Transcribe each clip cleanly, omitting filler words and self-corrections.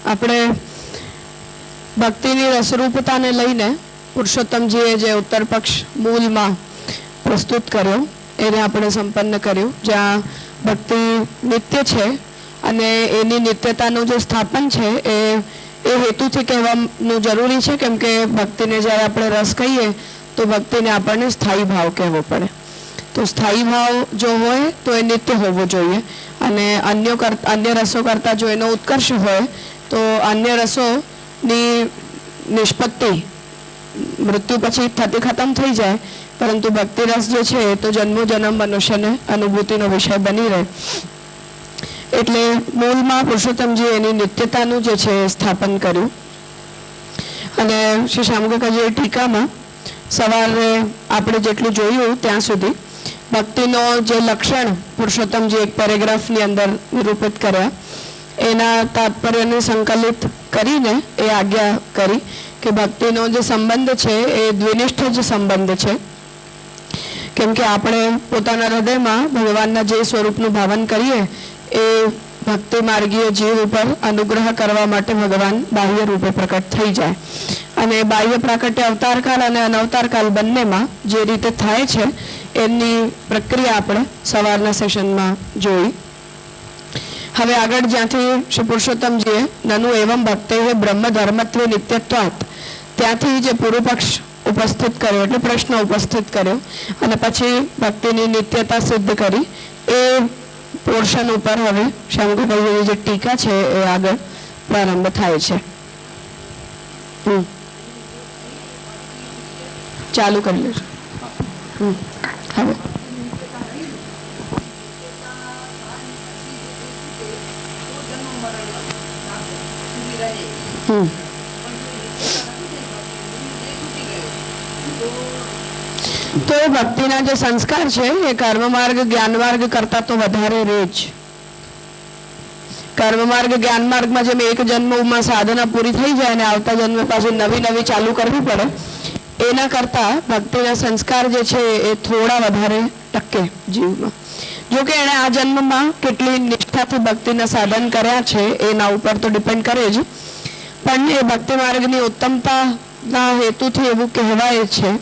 આપણે ભક્તિની રસરૂપતાને લઈને પુરુષોત્તમજીએ જે ઉત્તર પક્ષ મૂળમાં પ્રસ્તુત કર્યો એને આપણે સંપન્ન કર્યું, જ્યાં ભક્તિ નિત્ય છે અને એની નિત્યતાનું જે સ્થાપન છે એ હેતુથી કહેવાનું જરૂરી છે, કેમ કે ભક્તિને જ્યારે આપણે રસ કહીએ તો ભક્તિને આપણને સ્થાયી ભાવ કહેવો પડે. તો સ્થાયી ભાવ જો હોય તો એ નિત્ય હોવો જોઈએ, અને અન્ય રસો કરતાં જો એનો ઉત્કર્ષ હોય તો અન્ય રસોની નિષ્પત્તિ મૃત્યુ પછી થતી ખતમ થઈ જાય, પરંતુ ભક્તિ રસ જે છે એ તો જન્મો જન્મ મનુષ્યને અનુભૂતિનો વિષય બની રહે. એટલે મૂળમાં પુરુષોત્તમજી એની નિત્યતાનું જે છે સ્થાપન કર્યું. અને શ્રી શ્યામકાકાજીએ ટીકામાં સવારે આપણે જેટલું જોયું ત્યાં સુધી ભક્તિનો જે લક્ષણ પુરુષોત્તમજી એક પેરેગ્રાફની અંદર નિરૂપિત કર્યા, એના તાત્પર્યને સંકલિત કરીને એ આજ્ઞા કરી કે ભક્તિનો જે સંબંધ છે એ દ્વિનિષ્ઠ જ સંબંધ છે, કેમ કે આપણે પોતાના હૃદયમાં ભગવાનના જે સ્વરૂપનું ભાવન કરીએ એ ભક્તિ માર્ગીય જીવ ઉપર અનુગ્રહ કરવા માટે ભગવાન બાહ્ય રૂપે પ્રકટ થઈ જાય. અને બાહ્ય પ્રાકટ્ય અવતારકાળ અને અનવતારકાળ બંનેમાં જે રીતે થાય છે એમની પ્રક્રિયા આપણે સવારના સેશનમાં જોઈ. હવે આગળ જ્યાંથી શ્રી પુરુષોત્તમજીએ નનુ એવમ ભક્તે બ્રહ્મ ધર્મત્વે નિત્યત્વાત ત્યાંથી જે પૂર્વ પક્ષ ઉપસ્થિત કર્યો એટલે પ્રશ્ન ઉપસ્થિત કર્યો અને પછી ભક્તિની નિત્યતા સિદ્ધ કરી, એ પોર્શન ઉપર હવે શ્યામકાકાજીની જે ટીકા છે એ આગળ પ્રારંભ થાય છે. ચાલુ કરી લેજો. હવે તો એ ભક્તિના જે સંસ્કાર છે એ કર્મ માર્ગ જ્ઞાન માર્ગ કરતા તો વધારે રહે જ. કર્મ માર્ગ જ્ઞાન માર્ગમાં જેમ એક જન્મમાં સાધના પૂરી થઈ જાય અને આવતા જન્મ પાછી નવી ચાલુ કરવી પડે, એના કરતા ભક્તિના સંસ્કાર જે છે એ થોડા વધારે ટકે જીવમાં. જોકે એણે આ જન્મમાં કેટલી નિષ્ઠાથી ભક્તિના સાધન કર્યા છે એના ઉપર તો ડિપેન્ડ કરે જ, પણ એ ભક્તિ માર્ગની ઉત્તમતાના હેતુથી એવું કહેવાય છે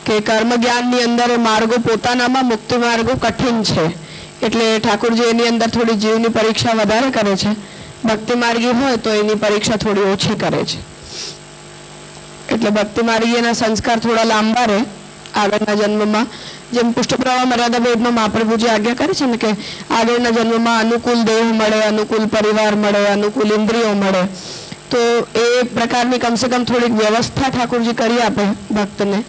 કે કર્મ જ્ઞાનની અંદર માર્ગો પોતાનામાં મુક્તિ માર્ગો કઠિન છે, એટલે ઠાકોરજી એની અંદર થોડી જીવની પરીક્ષા વધારે કરે છે. ભક્તિ માર્ગી હોય તો એની પરીક્ષા થોડી ઓછી કરે છે. એટલે ભક્તિ માર્ગીના સંસ્કાર થોડા લાંબા રહે આગળના જન્મમાં. જેમ પુષ્ટપ્રવાહ મર્યાદા ભેદમાં મહાપ્રભુજી આજ્ઞા કરે છે ને કે આગળના જન્મમાં અનુકૂળ દેહ મળે, અનુકૂળ પરિવાર મળે, અનુકૂળ ઇન્દ્રિયો મળે, તો એ પ્રકારની કમસે કમ થોડીક વ્યવસ્થા ઠાકોરજી કરી આપે ભક્તને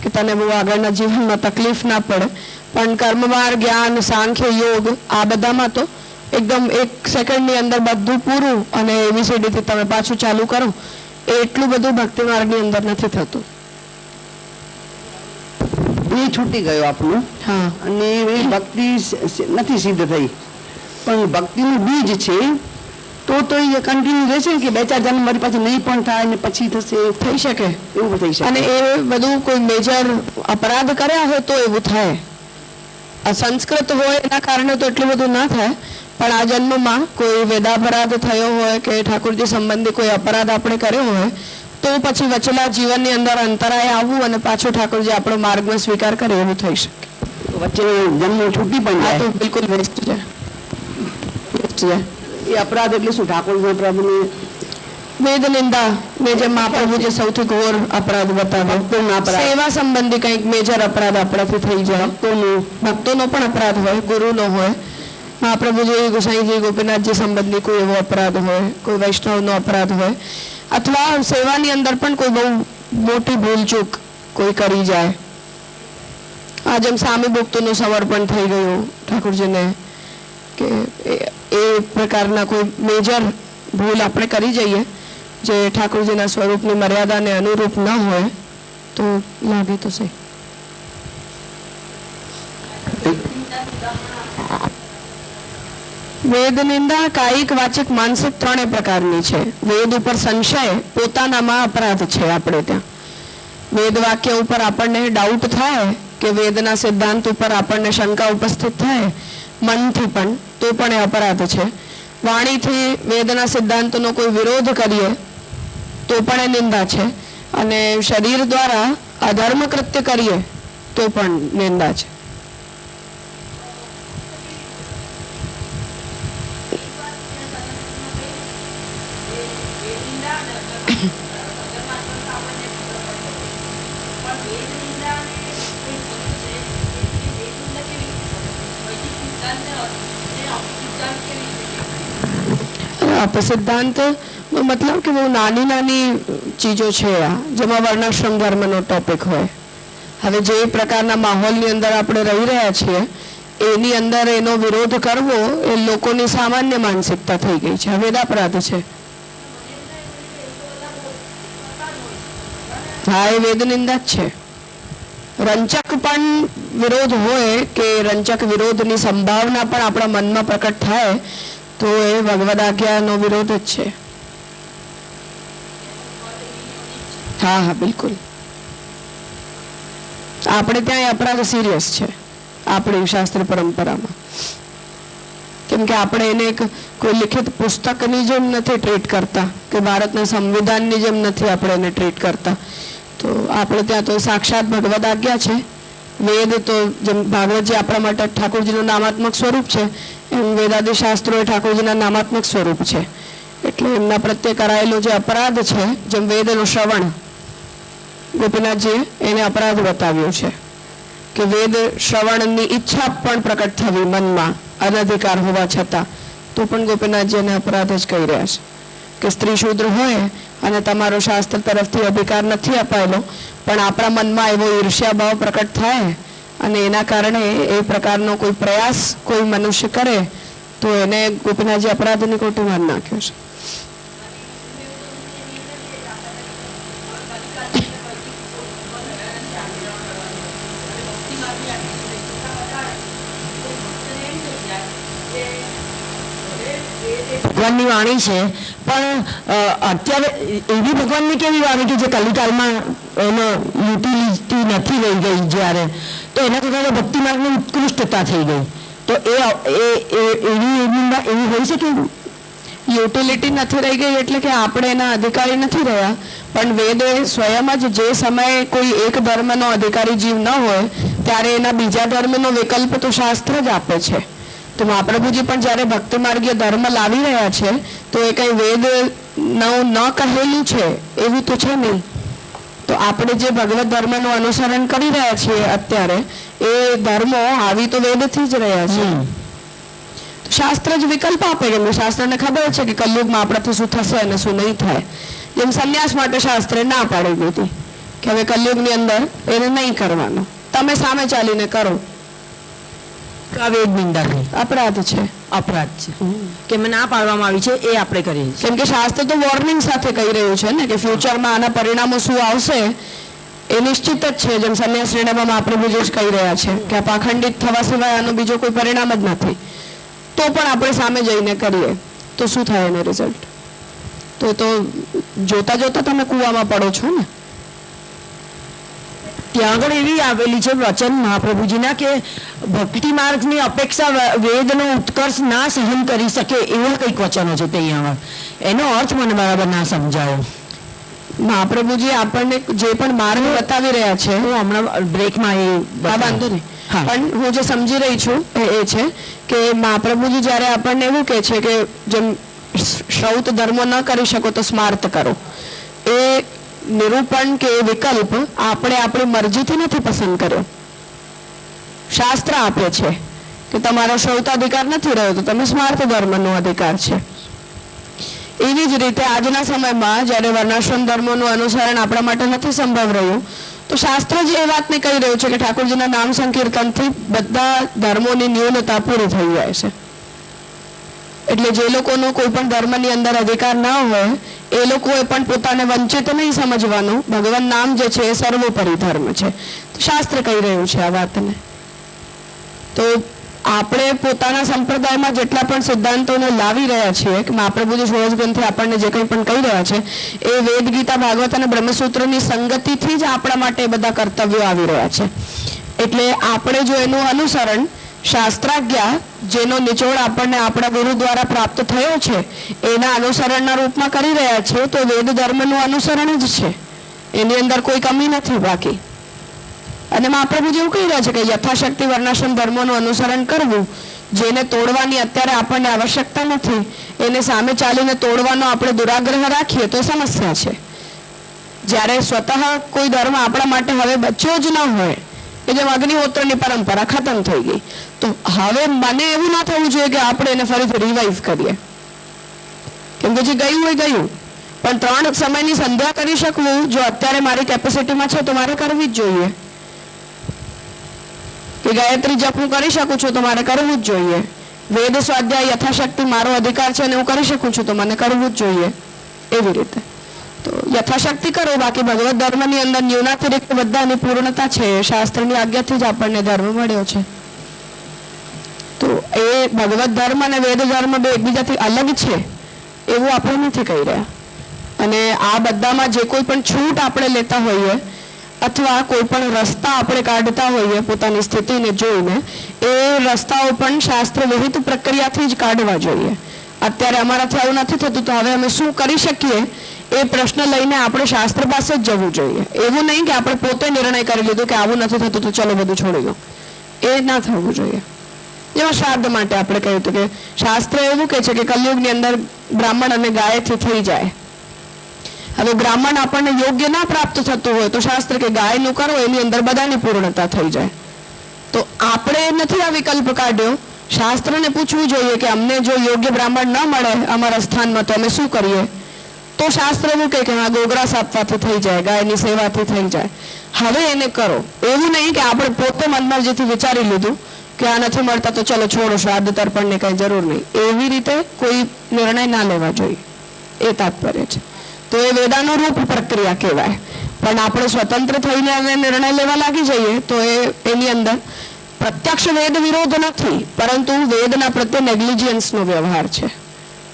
કે તને બહુ આગળના જીવનમાં તકલીફ ના પડે. પણ કર્મમાર્ગ, જ્ઞાન, સાંખ્ય, યોગ આ બધામાં તો એકદમ એક સેકન્ડની અંદર બધું પૂરું અને એબીસીડીથી તમે પાછું ચાલુ કરો, એટલું બધું ભક્તિ માર્ગની અંદર નથી થતું. એ છૂટી ગયો આપણું. હા, અને એ ભક્તિ નથી સિદ્ધ થઈ, પણ ભક્તિનું બીજ છે તો એ કન્ટિન્યુ રહેશે કે 2-4 જન્મ મારી પાસે નહીં પણ થાય ને પછી થશે, થઈ શકે એવું થઈ શકે. અને એ બધું કોઈ મેજર અપરાધ કર્યા હોય તો એવું થાય. અસંસ્કૃત હોય એના કારણે તો એટલું બધું ના થાય, પણ આ જન્મમાં કોઈ વેદાપરાધ થયો હોય કે ઠાકોરજી સંબંધી કોઈ અપરાધ આપણે કર્યો હોય તો પછી વચલા જીવનની અંદર અંતરાય આવવું અને પાછું ઠાકોરજી આપણો માર્ગમાં સ્વીકાર કરે એવું થઈ શકે. વચ્ચે જન્મ છૂટી પણ જાય તો બિલકુલ વેસ્ટ જાય. એ અપરાધ એટલે શું? ઠાકોરજી અપરાધને વેદ નિંદા ને જે મહાપ્રભુજી સૌથી ઘોર અપરાધ બતાવ્યો, સેવા સંબંધી કંઈક મેજર અપરાધ આપણાથી થઈ જાય. ભક્તોનો પણ અપરાધ હોય, ગુરુનો હોય, મહાપ્રભુજી, ગુસાઈજી, ગોપીનાથજી સંબંધી કોઈ એવો અપરાધ હોય, કોઈ વૈષ્ણવનો અપરાધ હોય, અથવા સેવાની અંદર પણ કોઈ બહુ મોટી ભૂલચૂક કોઈ કરી જાય. આ જેમ સામી ભક્તોનું સમર્પણ થઈ ગયું ઠાકોરજીને, કે એ પ્રકારના કોઈ મેજર ભૂલ આપણે કરી જઈએ જે ઠાકોરજીના સ્વરૂપની મર્યાદાને અનુરૂપ ન હોય તો લાગે તો સહી. વેદ નિંદા કાયિક, વાચિક, માનસિક ત્રણેય પ્રકારની છે. વેદ ઉપર સંશય પોતાનામાં અપરાધ છે. આપણે ત્યાં વેદ વાક્ય ઉપર આપણને ડાઉટ થાય કે વેદના સિદ્ધાંત ઉપર આપણને શંકા ઉપસ્થિત થાય મનથી પણ, તો પણ એ અપરાધ છે. વાણીથી વેદના સિદ્ધાંતનો કોઈ વિરોધ કરીએ તો પણ એ નિંદા છે, અને શરીર દ્વારા અધર્મ કૃત્ય કરીએ તો પણ નિંદા છે. અપસિદ્ધાંત નો મતલબ કે બહુ નાની નાની ચીજો છે આ, જેમાં વર્ણાશ્રમ ધર્મનો ટોપિક હોય. હવે જે પ્રકારના માહોલની અંદર આપણે રહી રહ્યા છીએ એની અંદર એનો વિરોધ કરવો એ લોકોની સામાન્ય માનસિકતા થઈ ગઈ છે. હવે અપરાધ છે. હા, એ વેદ નિંદા જ છે. રંચક પણ વિરોધ હોય કે રંચક વિરોધની સંભાવના પણ આપણા મનમાં પ્રકટ થાય તો એ ભગવદ આજ્ઞાનો વિરોધ જ છે. હા હા, બિલકુલ. આપણે ત્યાં એ અપરાધ સિરિયસ છે આપણી શાસ્ત્ર પરંપરામાં, કેમ કે આપણે એને એક કોઈ લિખિત પુસ્તકની જેમ નથી ટ્રીટ કરતા કે ભારતના સંવિધાનની જેમ નથી આપણે એને ટ્રીટ કરતા. તો આપણે ત્યાં તો સાક્ષાત ભગવદ આજ્ઞા છે. વેદ તો જેમ ભાગવતજી આપણા માટે ઠાકોરજીનું નામાત્મક સ્વરૂપ છે એમ વેદાદી શાસ્ત્રો એ ઠાકોરજીના નામાત્મક સ્વરૂપ છે. એટલે એમના પ્રત્યે કરાયેલો જે અપરાધ છે, જેમ વેદનું શ્રવણ ગોપીનાથજીએ એને અપરાધ બતાવ્યો છે કે વેદ શ્રવણની ઈચ્છા પણ પ્રકટ થવી મનમાં અનધિકાર હોવા છતાં, તો પણ ગોપીનાથજી એને અપરાધ જ કહી રહ્યા છે કે સ્ત્રી શૂદ્ર હોય અને તમારો શાસ્ત્ર તરફથી અધિકાર નથી અપાયેલો પણ આપણા મનમાં એવો ઈર્ષ્યાભાવ પ્રકટ થાય અને એના કારણે એ પ્રકારનો કોઈ પ્રયાસ કોઈ મનુષ્ય કરે તો એને ગોપીનાથજી અપરાધની કોટીમાં નાખ્યો છે. ભગવાનની વાણી છે, પણ અત્યારે એવી ભગવાનની કેવી વાણી કે જે કલિકાલમાં એનો યુટિલિટી નથી રહી ગઈ, જ્યારે તો એના કારણે ભક્તિ માર્ગની ઉત્કૃષ્ટતા થઈ ગઈ. તો એવી હોઈ શકે. યુટિલિટી નથી રહી ગઈ એટલે કે આપણે એના અધિકારી નથી રહ્યા, પણ વેદ સ્વયં જ જે સમયે કોઈ એક ધર્મનો અધિકારી જીવ ન હોય ત્યારે એના બીજા ધર્મનો વિકલ્પ તો શાસ્ત્ર જ આપે છે. તો મહાપ્રભુજી પણ જ્યારે ભક્તિ માર્ગીય ધર્મ લાવી રહ્યા છે તો એ કઈ વેદ ન કહેલું છે એવું તો છે નહીં. તો આપણે જે ભગવત ધર્મનું અનુસરણ કરી રહ્યા છીએ અત્યારે એ ધર્મો આવી તો વેદથી જ રહ્યા છે. શાસ્ત્ર જ વિકલ્પ આપે, કેમ કે શાસ્ત્રને ખબર છે કે કલયુગમાં આપણાથી શું થશે અને શું નહીં થાય. જેમ સંન્યાસ માટે શાસ્ત્રે ના પાડી દીધી કે હવે કલયુગની અંદર એને નહીં કરવાનો, તમે સામે ચાલીને કરો. વેદ નિંદા અપરાધ છે. અપરાધ છે કે ના પાડવામાં આવી છે એ આપણે કરીએ છીએ. કેમ કે શાસ્ત્ર તો વોર્નિંગ સાથે કહી રહ્યું છે ને કે ફ્યુચરમાં આના પરિણામો શું આવશે એ નિશ્ચિત જ છે. જેમ સંન્યાસ નિર્ણયમાં મહાપ્રભુજી જ કહી રહ્યા છે કે આ પાખંડિત થવા સિવાય આનો બીજો કોઈ પરિણામ જ નથી. તો પણ આપણે સામે જઈને કરીએ તો શું થાય એનો રિઝલ્ટ? તો જોતા જોતા તમે કૂવામાં પડો છો ને. ત્યાં આગળ એવી આવેલી છે વચન મહાપ્રભુજીના કે ભક્તિ માર્ગની અપેક્ષા વેદનો ઉત્કર્ષ ના સહન કરી શકે એવા કંઈક વચનો છે ત્યાં આગળ. એનો અર્થ મને બરાબર ના સમજાયો. મહાપ્રભુજી આપણને જે પણ માર્ગ બતાવી રહ્યા છે, હું હમણાં બ્રેકમાં એ વાંધો નહીં, પણ હું જે સમજી રહી છું એ છે કે મહાપ્રભુજી જ્યારે આપણને એવું કહે છે કે જેમ શ્રૌત ધર્મો ન કરી શકો તો સ્માર્ત કરો, એ નિરૂપણ કે વિકલ્પ આપણે આપણી મરજીથી નથી પસંદ કર્યો. શાસ્ત્ર આપે છે કે તમારો શ્રૌતાધિકાર નથી રહ્યો તો તમે સ્માર્ત ધર્મનો અધિકાર છે. એવી જ રીતે આજના સમયમાં જ્યારે વર્ણાશ્રમ ધર્મોનું અનુસરણ આપણા માટે નથી સંભવ રહ્યું તો શાસ્ત્ર જ એ વાતને કહી રહ્યું છે કે ઠાકોરજીના નામ સંકીર્તનથી બધા ધર્મોની ન્યૂનતા પૂરી થઈ જાય છે. એટલે જે લોકોનો કોઈ પણ ધર્મની અંદર અધિકાર ના હોય એ લોકોએ પણ પોતાને વંચિત નહીં સમજવાનું. ભગવાન નામ જે છે એ સર્વોપરી ધર્મ છે. શાસ્ત્ર કહી રહ્યું છે આ વાતને. તો આપણે પોતાના સંપ્રદાયમાં જેટલા પણ સિદ્ધાંતોને લાવી રહ્યા છીએ કે મહાપ્રભુજી ષોડશ ગ્રંથે આપણને જે કંઈ પણ કહી રહ્યા છે એ વેદ ગીતા ભાગવત અને બ્રહ્મસૂત્રની સંગતિથી જ આપણા માટે બધા કર્તવ્યો આવી રહ્યા છે. એટલે આપણે જો એનું અનુસરણ શાસ્ત્રાજ્ઞા જેનો નિચોડ આપણને આપણા ગુરુ દ્વારા પ્રાપ્ત થયો છે એના અનુસરણના રૂપમાં કરી રહ્યા છે તો વેદ ધર્મનું અનુસરણ જ છે, એની અંદર કોઈ કમી નથી બાકી. અને મહાપ્રભુ જેવું કહી રહ્યા છે કે યથાશક્તિ વર્ણાશ્રમ ધર્મોનું અનુસરણ કરવું, જેને તોડવાની અત્યારે આપણને આવશ્યકતા નથી એને સામે ચાલીને તોડવાનો આપણે દુરાગ્રહ રાખીએ તો સમસ્યા છે. જ્યારે સ્વતઃ કોઈ ધર્મ આપણા માટે હવે બચ્યો જ ન હોય, કે જેમ અગ્નિહોત્રની પરંપરા ખતમ થઈ ગઈ, તો હવે મને એવું ના થવું જોઈએ કે આપણે એને ફરીથી રિવાઇવ કરીએ, કેમ કે જે ગયું હોય ગયું. પણ 3 સમયની સંધ્યા કરી શકવું જો અત્યારે મારી કેપેસિટીમાં છે તો મારે કરવી જ જોઈએ. કે ગાયત્રી જપ હું કરી શકું છું તો મારે કરવું જ જોઈએ. વેદ સ્વાધ્યાય યથાશક્તિ મારો અધિકાર છે અને હું કરી શકું છું તો મને કરવું જ જોઈએ. એવી રીતે તો યથાશક્તિ કરો. બાકી ભગવત ધર્મની અંદર ન્યૂનાતિરિક્ત બધાની પૂર્ણતા છે, શાસ્ત્રની આજ્ઞાથી જ આપણને ધર્મ મળ્યો છે. તો એ ભગવત ધર્મ અને વેદ ધર્મ બે એકબીજાથી અલગ છે એવું આપણે નથી કહી રહ્યા. અને આ બધામાં જે કોઈ પણ છૂટ આપણે લેતા હોઈએ અથવા કોઈ પણ રસ્તા આપણે કાઢતા હોઈએ પોતાની સ્થિતિને જોઈને, એ રસ્તાઓ પણ શાસ્ત્ર વિહિત પ્રક્રિયાથી જ કાઢવા જોઈએ. અત્યારે અમારાથી આવું નથી થતું તો હવે અમે શું કરી શકીએ એ પ્રશ્ન લઈને આપણે શાસ્ત્ર પાસે જ જવું જોઈએ. એવું નહીં કે આપણે પોતે નિર્ણય કરી લીધો કે આવું નથી થતું તો ચલો બધું છોડી દો, એ ના થવું જોઈએ. જેમાં શ્રાદ્ધ માટે આપણે કહ્યું હતું કે શાસ્ત્ર એવું કહે છે કે કલયુગની અંદર બ્રાહ્મણ અને ગાયથી થઈ જાય. હવે બ્રાહ્મણ આપણને યોગ્ય ના પ્રાપ્ત થતું હોય તો શાસ્ત્ર કે ગાયનું કરો, એની અંદર બધાની પૂર્ણતા થઈ જાય. તો આપણે નથી આ વિકલ્પ કાઢ્યો. શાસ્ત્રને પૂછવું જોઈએ કે અમને જો યોગ્ય બ્રાહ્મણ ન મળે અમારા સ્થાનમાં તો અમે શું કરીએ? તો શાસ્ત્ર એવું કહે કે હા ગોગ્રાસ આપવાથી થઈ જાય, ગાયની સેવાથી થઈ જાય, હવે એને કરો. એવું નહીં કે આપણે પોતે મનમાં જેથી વિચારી લીધું કે આ નથી મળતા તો ચલો છોડો, શ્રાદ્ધ તર્પણની કઈ જરૂર નહીં, એવી રીતે કોઈ નિર્ણય ના લેવા જોઈએ, એ તાત્પર્ય છે. તો એ વેદાનુરૂપ પ્રક્રિયા કહેવાય. પણ આપણે સ્વતંત્ર થઈને હવે નિર્ણય લેવા લાગી જઈએ તો એની અંદર પ્રત્યક્ષ વેદ વિરોધ નથી, પરંતુ વેદના પ્રત્યે નેગ્લિજન્સનો વ્યવહાર છે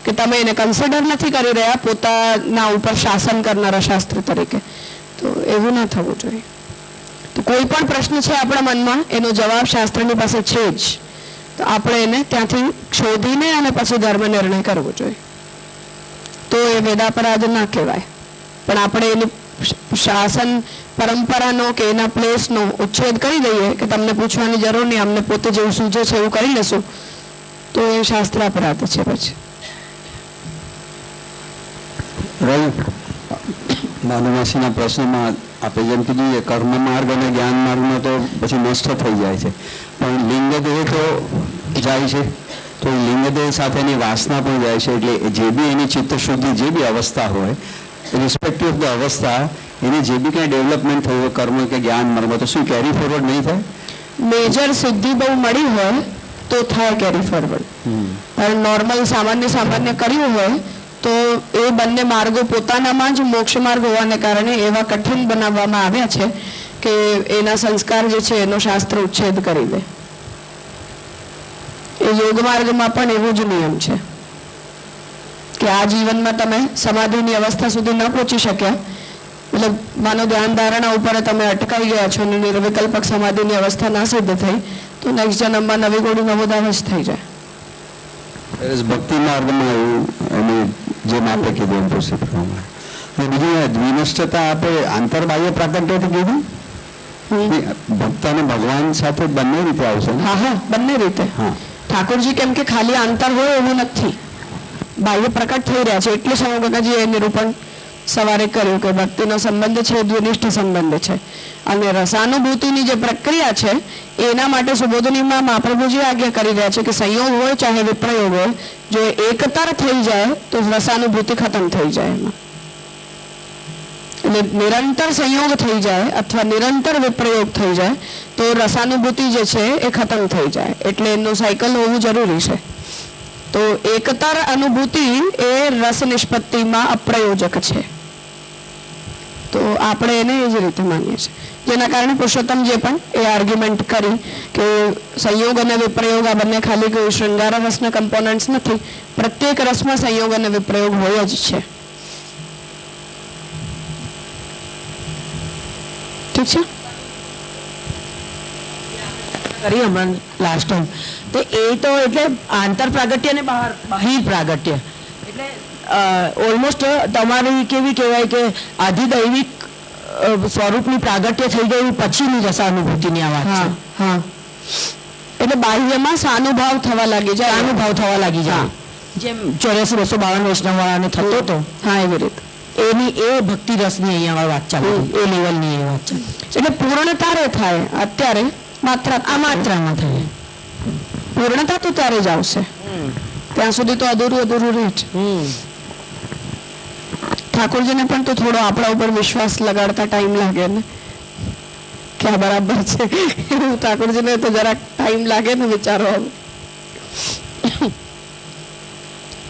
કે તમે એને કન્સિડર નથી કરી રહ્યા પોતાના ઉપર શાસન કરનારા શાસ્ત્ર તરીકે. તો એવું ના થવું જોઈએ. તો કોઈ પણ પ્રશ્ન છે આપણા મનમાં એનો જવાબ શાસ્ત્રની પાસે છે જ, તો આપણે એને ત્યાંથી શોધીને અને પછી ધર્મ નિર્ણય કરવો જોઈએ. તો એ વેદાપરાધ ના કહેવાય. પણ આપણે એની શાસન પરંપરાનો કે એના પ્લેસનો ઉચ્છેદ કરી દઈએ કે તમને પૂછવાની જરૂર નહીં, અમને પોતે જેવું સૂઝે છે એવું કરી લેશું, તો એ શાસ્ત્રાપરાધ છે. પછી માનવાસીના પ્રશ્નમાં આપણે જેમ કીધું એ કર્મ માર્ગ અને જ્ઞાન માર્ગમાં તો પછી નષ્ટ થઈ જાય છે, પણ લિંગદેહ તો જાય છે, તો લિંગદેહ સાથેની વાસના પણ જાય છે. એટલે જે બી એની ચિત્ત શુદ્ધિ જે બી અવસ્થા હોય, રિસ્પેક્ટિવ ઓફ ધ અવસ્થા, એની જે બી કંઈ ડેવલપમેન્ટ થયું હોય કર્મ કે જ્ઞાન માર્ગમાં, તો શું કેરી ફોરવર્ડ નહીં થાય? મેજર સિદ્ધિ બહુ મળી હોય તો થાય કેરી ફોરવર્ડ. પણ નોર્મલ સામાન્ય કર્યું હોય તો એ બંને માર્ગો પોતાનામાં જ મોક્ષ માર્ગ હોવાને કારણે એવા કઠિન બનાવવામાં આવ્યા છે કે એના સંસ્કાર જે છે એનો શાસ્ત્ર ઉચ્છેદ કરી દે. એ યોગ માર્ગમાં પણ એવું જ નિયમ છે કે આ જીવનમાં તમે સમાધિની અવસ્થા સુધી ન પહોંચી શક્યા, મતલબ માનો ધ્યાન ધારણા ઉપર તમે અટકાઈ ગયા છો અને નિર્વિકલ્પક સમાધિની અવસ્થા ના સિદ્ધ થઈ તો નેક્સ્ટ જન્મમાં નવી ગોળી નવો દાવ જ થઈ જાય. ભક્તિ માર્ગમાં એવું એની જેમ આપણે કીધું એમ પ્રોસેસ પ્રમાણે. બીજું દ્વિનિષ્ઠતા આપણે આંતરબાહ્ય પ્રાકટ્યથી કીધું, ભક્ત અને ભગવાન સાથે બંને રીતે આવશે. હા હા, બંને રીતે. ઠાકોરજી કેમ કે ખાલી આંતર હોય એવું નથી, બાહ્ય પ્રકટ થઈ રહ્યા છે. એટલે સ્વામી કાકાજી એ નિરૂપણ સવારે કર્યું કે ભક્તિનો સંબંધ છે દ્વિનિષ્ઠ સંબંધ છે. અને રસાનુભૂતિની જે પ્રક્રિયા છે એના માટે સુબોધનીમાં મહાપ્રભુજી આજ્ઞા કરી રહ્યા છે કે સંયોગ હોય ચાહે વિપ્રયોગ હોય, જો એકતર થઈ જાય તો રસાનુભૂતિ ખતમ થઈ જાય. એમાં એટલે નિરંતર સંયોગ થઈ જાય અથવા નિરંતર વિપ્રયોગ થઈ જાય તો રસાનુભૂતિ જે છે એ ખતમ થઈ જાય. એટલે એનું સાયકલ હોવું જરૂરી છે. તો એકતર અનુભૂતિ એ રસ નિષ્પત્તિમાં અપ્રયોજક છે. તો આપણે એને એ જ રીતે માનીએ છીએ. જેના કારણે પુરુષોત્તમજીએ પણ એ આર્ગ્યુમેન્ટ કરી કે સંયોગ અને વિપ્રયોગ આ બંને ખાલી કોઈ શૃંગાર રસના કમ્પોનન્ટ્સ નથી, પ્રત્યેક રસમાં સંયોગ અને વિપ્રયોગ હોય જ છે. ઠીક છે. કરી હમણાં લાસ્ટ ટાઈમ. તો એ તો એટલે આંતર પ્રાગટ્ય અને બાહિર પ્રાગટ્ય એટલે ઓલમોસ્ટ તમારી કેવી કહેવાય કે આધિદૈવિક સ્વરૂપની પ્રાગટ્ય થઈ ગયું પછીની રસાનુભૂતિની આ વાત છે. હા, એટલે બાહ્યમાં સાનુભાવ થવા લાગી જાય. અનુભવ થવા લાગી જાય જેમ 84-252 વૈષ્ણવવાળાને થતો હતો. હા, એવી રીતે એની એ ભક્તિ રસની અહીંયા વાત ચાલે, એ લેવલની એ વાત ચાલે. એટલે પૂર્ણતા રે થાય. અત્યારે આ માત્રામાં થાય. પૂર્ણતા તો ત્યારે જ આવશે, ત્યાં સુધી તો અધૂરું રહે છે. ઠાકોરજીને પણ તો થોડો આપણા ઉપર વિશ્વાસ લગાડતા ટાઈમ લાગે ને કે આ બરાબર છે. ઠાકોરજીને તો જરાક ટાઈમ લાગે ને વિચારો.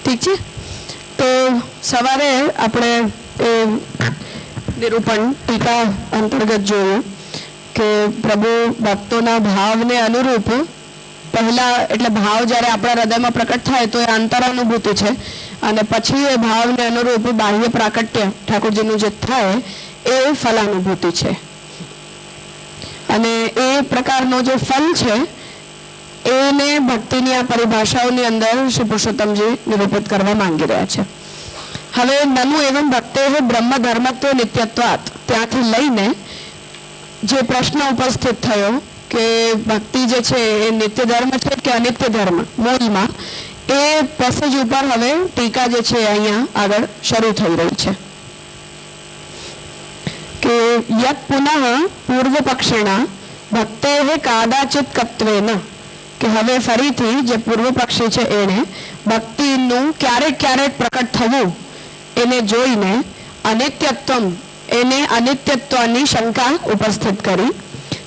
ઠીક છે, તો સવારે આપણે એ નિરૂપણ ટીકા અંતર્ગત જોયું કે પ્રભુ ભક્તોના ભાવને અનુરૂપ પહેલા એટલે ભાવ જ્યારે આપણા હૃદયમાં પ્રકટ થાય તો એ અંતરાનુભૂતિ છે, અને પછી એ ભાવને અનુરૂપ બાહ્ય પ્રાકટ્ય ઠાકોરજીનું જે થાય એ ફલાનુભૂતિ છે. અને એ પ્રકારનો જે ફલ છે એને ભક્તિની આ પરિભાષાઓની અંદર શ્રી પુરુષોત્તમજી નિરૂપિત કરવા માંગી રહ્યા છે. હવે નનુ એવં ભક્તે બ્રહ્મ ધર્મત્વ નિત્યત્વાત ત્યાંથી લઈને જે પ્રશ્ન ઉપસ્થિત થયો કે ભક્તિ જે છે એ નિત્ય ધર્મ છે કે અનિત્ય ધર્મ મૂળમાં, એ પેસેજ ઉપર હવે ટીકા જે છે અહીંયા આગળ શરૂ થઈ રહી છે કે યત પુનઃ પૂર્વ પક્ષિણા ભક્તે કાદાચિત કત્વેન, કે હવે ફરીથી જે પૂર્વ પક્ષી છે એને ભક્તિનું ક્યારેક પ્રકટ થવું એને જોઈને અનિત્યત્વ એને અનિત્યત્વની શંકા ઉપસ્થિત કરી.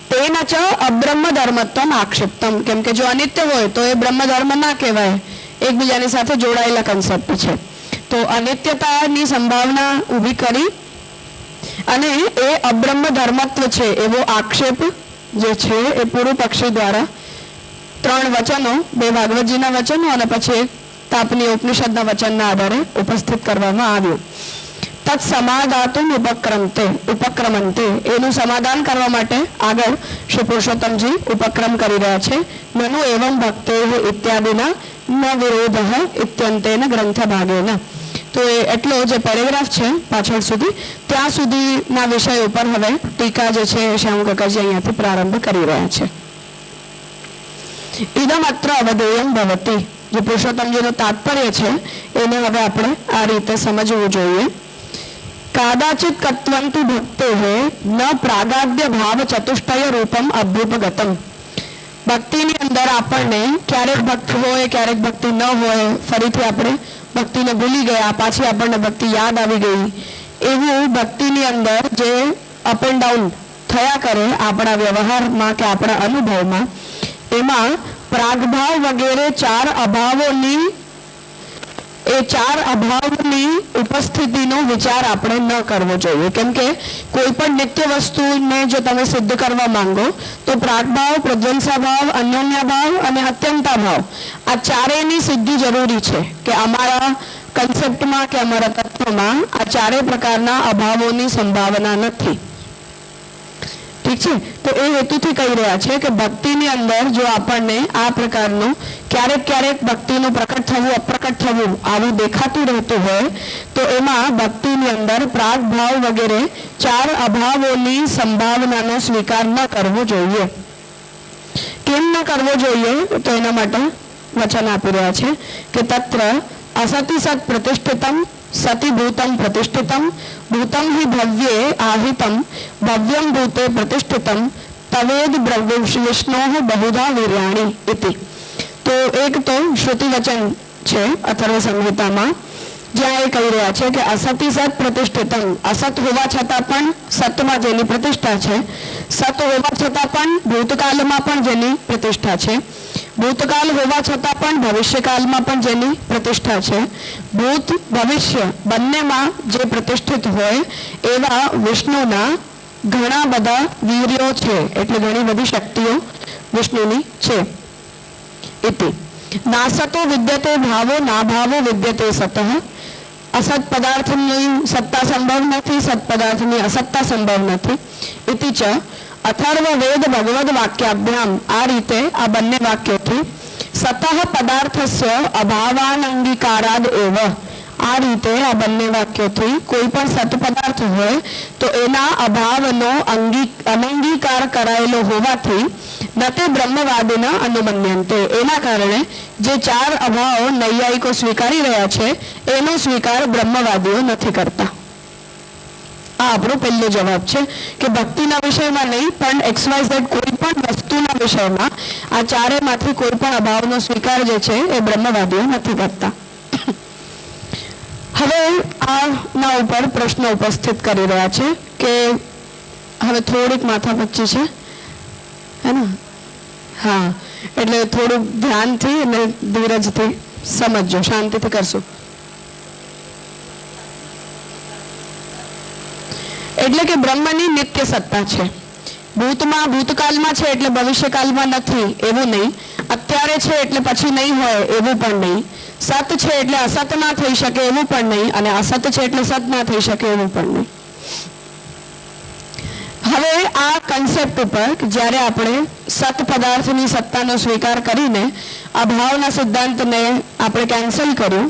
તેના ચ અબ્રહ્મ ધર્મત્વ આક્ષિપ્તમ, કેમ કે જો અનિત્ય હોય તો એ બ્રહ્મ ધર્મ ના કહેવાય, એકબીજાની સાથે જોડાયેલા કન્સેપ્ટ છે. તો અનિત્યતાની સંભાવના ઊભી કરી અને એ અબ્રહ્મ ધર્મત્વ છે એવો આક્ષેપ જે છે એ પૂર્વ પક્ષી દ્વારા 3 વચનો, 2 ભાગવતજીના વચનો અને પછી તાપની ઉપનિષદના વચનના આધારે ઉપસ્થિત કરવામાં આવ્યું. તત્ સમાધાતુમ ઉપક્રમંતે એનું સમાધાન કરવા માટે આગળ શ્રી પુરુષોત્તમજી ઉપક્રમ કરી રહ્યા છે. નનુ એવં ભક્તે ઇત્યાદિના ન વિરોધ ઇત્યંતેન ગ્રંથ ભાગેન. તો એ એટલો જે પેરેગ્રાફ છે પાછળ સુધી ત્યાં સુધીના વિષય ઉપર હવે ટીકા જે છે શ્યામ કાકાજી અહીંયાથી પ્રારંભ કરી રહ્યા છે. ઇદમ અત્ર અવધેયમ ભવતી, જે પુરુષોત્તમજીનું તાત્પર્ય છે એને હવે આપણે આ રીતે સમજવું જોઈએ. કાદાચિત કત્વંતુ ભક્તે ન પ્રાગાદ્ય ભાવ ચતુષ્ટય રૂપમ અભ્યુપગતમ. ભક્તિની અંદર આપણને ક્યારેક ભક્તિ હોય ક્યારેક ભક્તિ ન હોય, ફરીથી આપણે ભક્તિને ભૂલી ગયા, પાછી આપણને ભક્તિ યાદ આવી ગઈ, એવું ભક્તિની અંદર જે અપ એન્ડ ડાઉન થયા કરે આપણા વ્યવહારમાં કે આપણા અનુભવમાં, એમાં પ્રાગભાવ વગેરે 4 અભાવોની ઉપસ્થિતિનો વિચાર આપણે ન કરવો જોઈએ. કેમ કે કોઈ પણ નિત્ય વસ્તુને જો તમે સિદ્ધ કરવા માંગો તો પ્રાગભાવ, પ્રધ્વંસાભાવ, અન્યોન્યભાવ અને અત્યંતાભાવ આ ચારેયની સિદ્ધિ જરૂરી છે કે અમારા કન્સેપ્ટમાં કે અમારા તત્વમાં આ 4 પ્રકારના અભાવોની સંભાવના નથી. ઠીક છે, તો એ હેતુથી કહી રહ્યા છે કે ભક્તિની અંદર જો આપણને આ પ્રકારનું ક્યારેક ભક્તિનું પ્રકટ થવું અપ્રકટ થવું આવું દેખાતું રહેતું હોય તો એમાં ભક્તિની અંદર પ્રાગ ભાવ વગેરે 4 અભાવોની સંભાવનાનો સ્વીકાર ન કરવો જોઈએ. કેમ ન કરવો જોઈએ તો એના માટે વચન આપી રહ્યા છે કે તત્ર અસતિ સત પ્રતિષ્ઠિતમ સતિ ભૂતમ પ્રતિષ્ઠિતમ ભૂતમ હિ ભવ્યે આહિતમ ભવ્યમ ભૂતે પ્રતિષ્ઠિતમ તવેદ વિષ્ણો બહુધા વીર્યાણી ઇતિ. તો એક તો શ્રુતિ વચન છે અથર્વ સંહિતામાં, જ્યાં એ કહી રહ્યા છે કે અસતિ સત પ્રતિષ્ઠિતમ, અસત હોવા છતાં પણ સતમાં જેની પ્રતિષ્ઠા છે, સત હોવા છતાં પણ ભૂતકાળમાં પણ જેની પ્રતિષ્ઠા છે, ભૂતકાળ હોવા છતાં પણ ભવિષ્યકાળમાં પણ જેની પ્રતિષ્ઠા છે, ભૂત ભવિષ્ય બંનેમાં જે પ્રતિષ્ઠિત હોય એવા વિષ્ણુના ઘણા બધા વીર્યો છે, એટલે ઘણી બધી શક્તિઓ વિષ્ણુની છે. ઇતિ નાસતો વિદ્યતે ભાવો ના ભાવો વિદ્યતે સતઃ. અસત પદાર્થની સત્તા સંભવ નથી, સત પદાર્થની અસત્તા સંભવ નથી. ઇતિ ચ અથર્વવેદ ભગવદ વાક્યાભ્યામ આ રીતે આ બંને વાક્યોથી સતઃ પદાર્થસ્ય અભાવાનંગીકારાદ એવ આ રીતે આ બંને વાક્યોથી કોઈ પણ સત પદાર્થ હોય તો એના અભાવનો અનંગીકાર કરાયેલો હોવાથી ન તે બ્રહ્મવાદીના અનુમન્યંતે એના કારણે જે ચાર અભાવો નૈયાયિકો સ્વીકારી રહ્યા છે એનો સ્વીકાર બ્રહ્મવાદીઓ નથી કરતા. આ આપણો પહેલો જવાબ છે કે ભક્તિના વિષયમાં નહીં પણ XYZ કોઈ પણ વસ્તુના વિષયમાં આ ચારેયમાંથી કોઈ પણ અભાવનો સ્વીકાર જે છે એ બ્રહ્મવાદીઓ નથી કરતા. હવે આના ઉપર પ્રશ્ન ઉપસ્થિત કરી રહ્યા છે કે હવે થોડીક માથાપચ્ચી છે હે ને? હા, એટલે થોડુંક ધ્યાનથી અને ધીરજથી સમજજો, શાંતિથી કરશું. એટલે કે બ્રહ્મની નિત્ય સત્તા છે. ભૂતમાં ભૂતકાળમાં છે એટલે ભવિષ્યકાળમાં નથી એવું નહીં, અત્યારે છે એટલે પછી નહીં હોય એવું પણ નહીં, સત છે એટલે અસત ના થઈ શકે એવું પણ નહીં, અને અસત છે એટલે સત ના થઈ શકે એવું પણ નહીં. હવે આ કન્સેપ્ટ ઉપર જ્યારે આપણે સત પદાર્થની સત્તાનો સ્વીકાર કરીને અભાવના સિદ્ધાંતને આપણે કેન્સલ કર્યું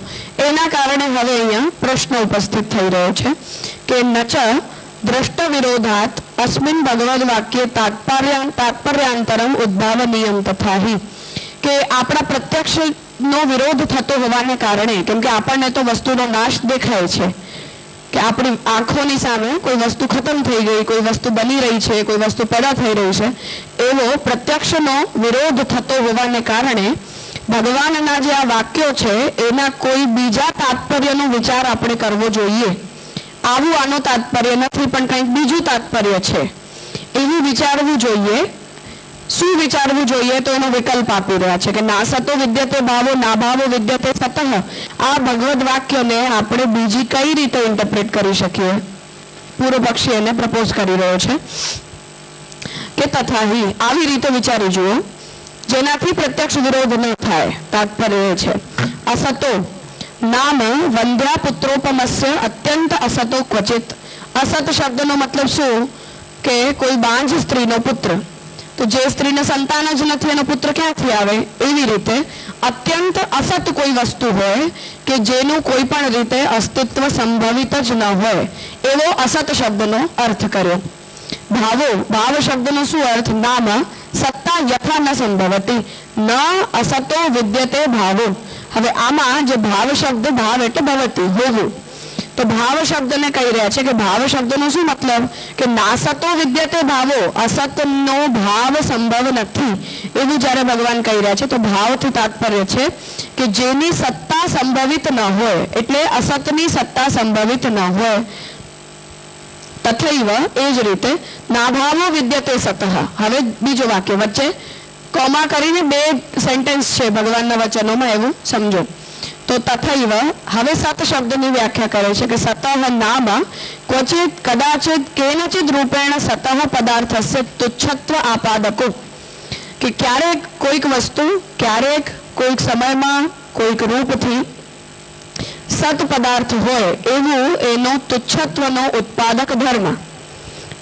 એના કારણે હવે અહીંયા પ્રશ્ન ઉપસ્થિત થઈ રહ્યો છે કે નચ દ્રષ્ટ વિરોધાત અસ્મિન ભગવદ વાક્ય તાત્પર્યાંતરમ ઉદ્ભાવનીયમ તથાહિ કે આપણા પ્રત્યક્ષનો વિરોધ થતો હોવાને કારણે, કેમ કે આપણને તો વસ્તુનો નાશ દેખાય છે કે આપણી આંખોની સામે કોઈ વસ્તુ ખતમ થઈ ગઈ, કોઈ વસ્તુ બની રહી છે, કોઈ વસ્તુ પેદા થઈ રહી છે, એવો પ્રત્યક્ષનો વિરોધ થતો હોવાને કારણે ભગવાનના જે આ વાક્યો છે એના કોઈ બીજા તાત્પર્યનો વિચાર આપણે કરવો જોઈએ. આવું આનો તાત્પર્ય નથી પણ કંઈક બીજું તાત્પર્ય છે એવું વિચારવું જોઈએ. શું વિચારવું જોઈએ તો એનો વિકલ્પ આપી રહ્યા છે કે ના સતો વિદ્યતે ભાવો ના ભાવો વિદ્યતે સતઃ. આ ભગવદ વાક્યને આપણે બીજી કઈ રીતે ઇન્ટરપ્રેટ કરી શકીએ? પૂર્વ પક્ષી એને પ્રપોઝ કરી રહ્યો છે કે તથાહિ આવી રીતે વિચારી જુઓ જેનાથી પ્રત્યક્ષ વિરોધ ન થાય. તાત્પર્ય એ છે અસતો નામ વંધ્યા પુત્રોપમસ્ય અત્યંત અસતો ક્વચિત. અસત શબ્દનો મતલબ શું કે કોઈ બાંજ સ્ત્રીનો પુત્ર, તો જે સ્ત્રીને સંતાન જ નથી એનો પુત્ર ક્યાંથી આવે? એવી રીતે અત્યંત અસત કોઈ વસ્તુ હોય કે જેનું કોઈ પણ રીતે અસ્તિત્વ સંભવિત જ ન હોય એવો અસત શબ્દનો અર્થ કર્યો. ભાવો ભાવ શબ્દનો શું અર્થ? નામ સત્તા યથા ન સંભવતી ન અસતો વિદ્યતે ભાવો. હવે આમાં જે ભાવ શબ્દ, ભાવ એટલે ભવતી હોવું, તો ભાવ શબ્દને કહી રહ્યા છે કે ભાવ શબ્દનો શું મતલબ કે નાસતો વિદ્યતે ભાવો, અસતનો ભાવ સંભવ નથી એવું જ્યારે ભગવાન કહી રહ્યા છે તો ભાવથી તાત્પર્ય છે કે જેની સત્તા સંભવિત ન હોય, એટલે અસતની સત્તા સંભવિત ન હોય. તથૈવ એ જ રીતે નાભાવો વિદ્યતે સતઃ. હવે બીજો વાક્ય વચ્ચે કોમા કરીને બે સેન્ટેન્સ છે ભગવાનના વચનોમાં એવું સમજો. તો તથૈવ હવે સત શબ્દની વ્યાખ્યા કરે છે કે સતઃ નામ ક્વચિત કદાચિત કેનચિત રૂપેણ સતઃ પદાર્થસ્ય તુચ્છત્વ આપાદકો. કે ક્યારેક કોઈક વસ્તુ ક્યારેક કોઈક સમયમાં કોઈક રૂપથી સત પદાર્થ હોય એવું એનો તુચ્છત્વનો ઉત્પાદક ધર્મ.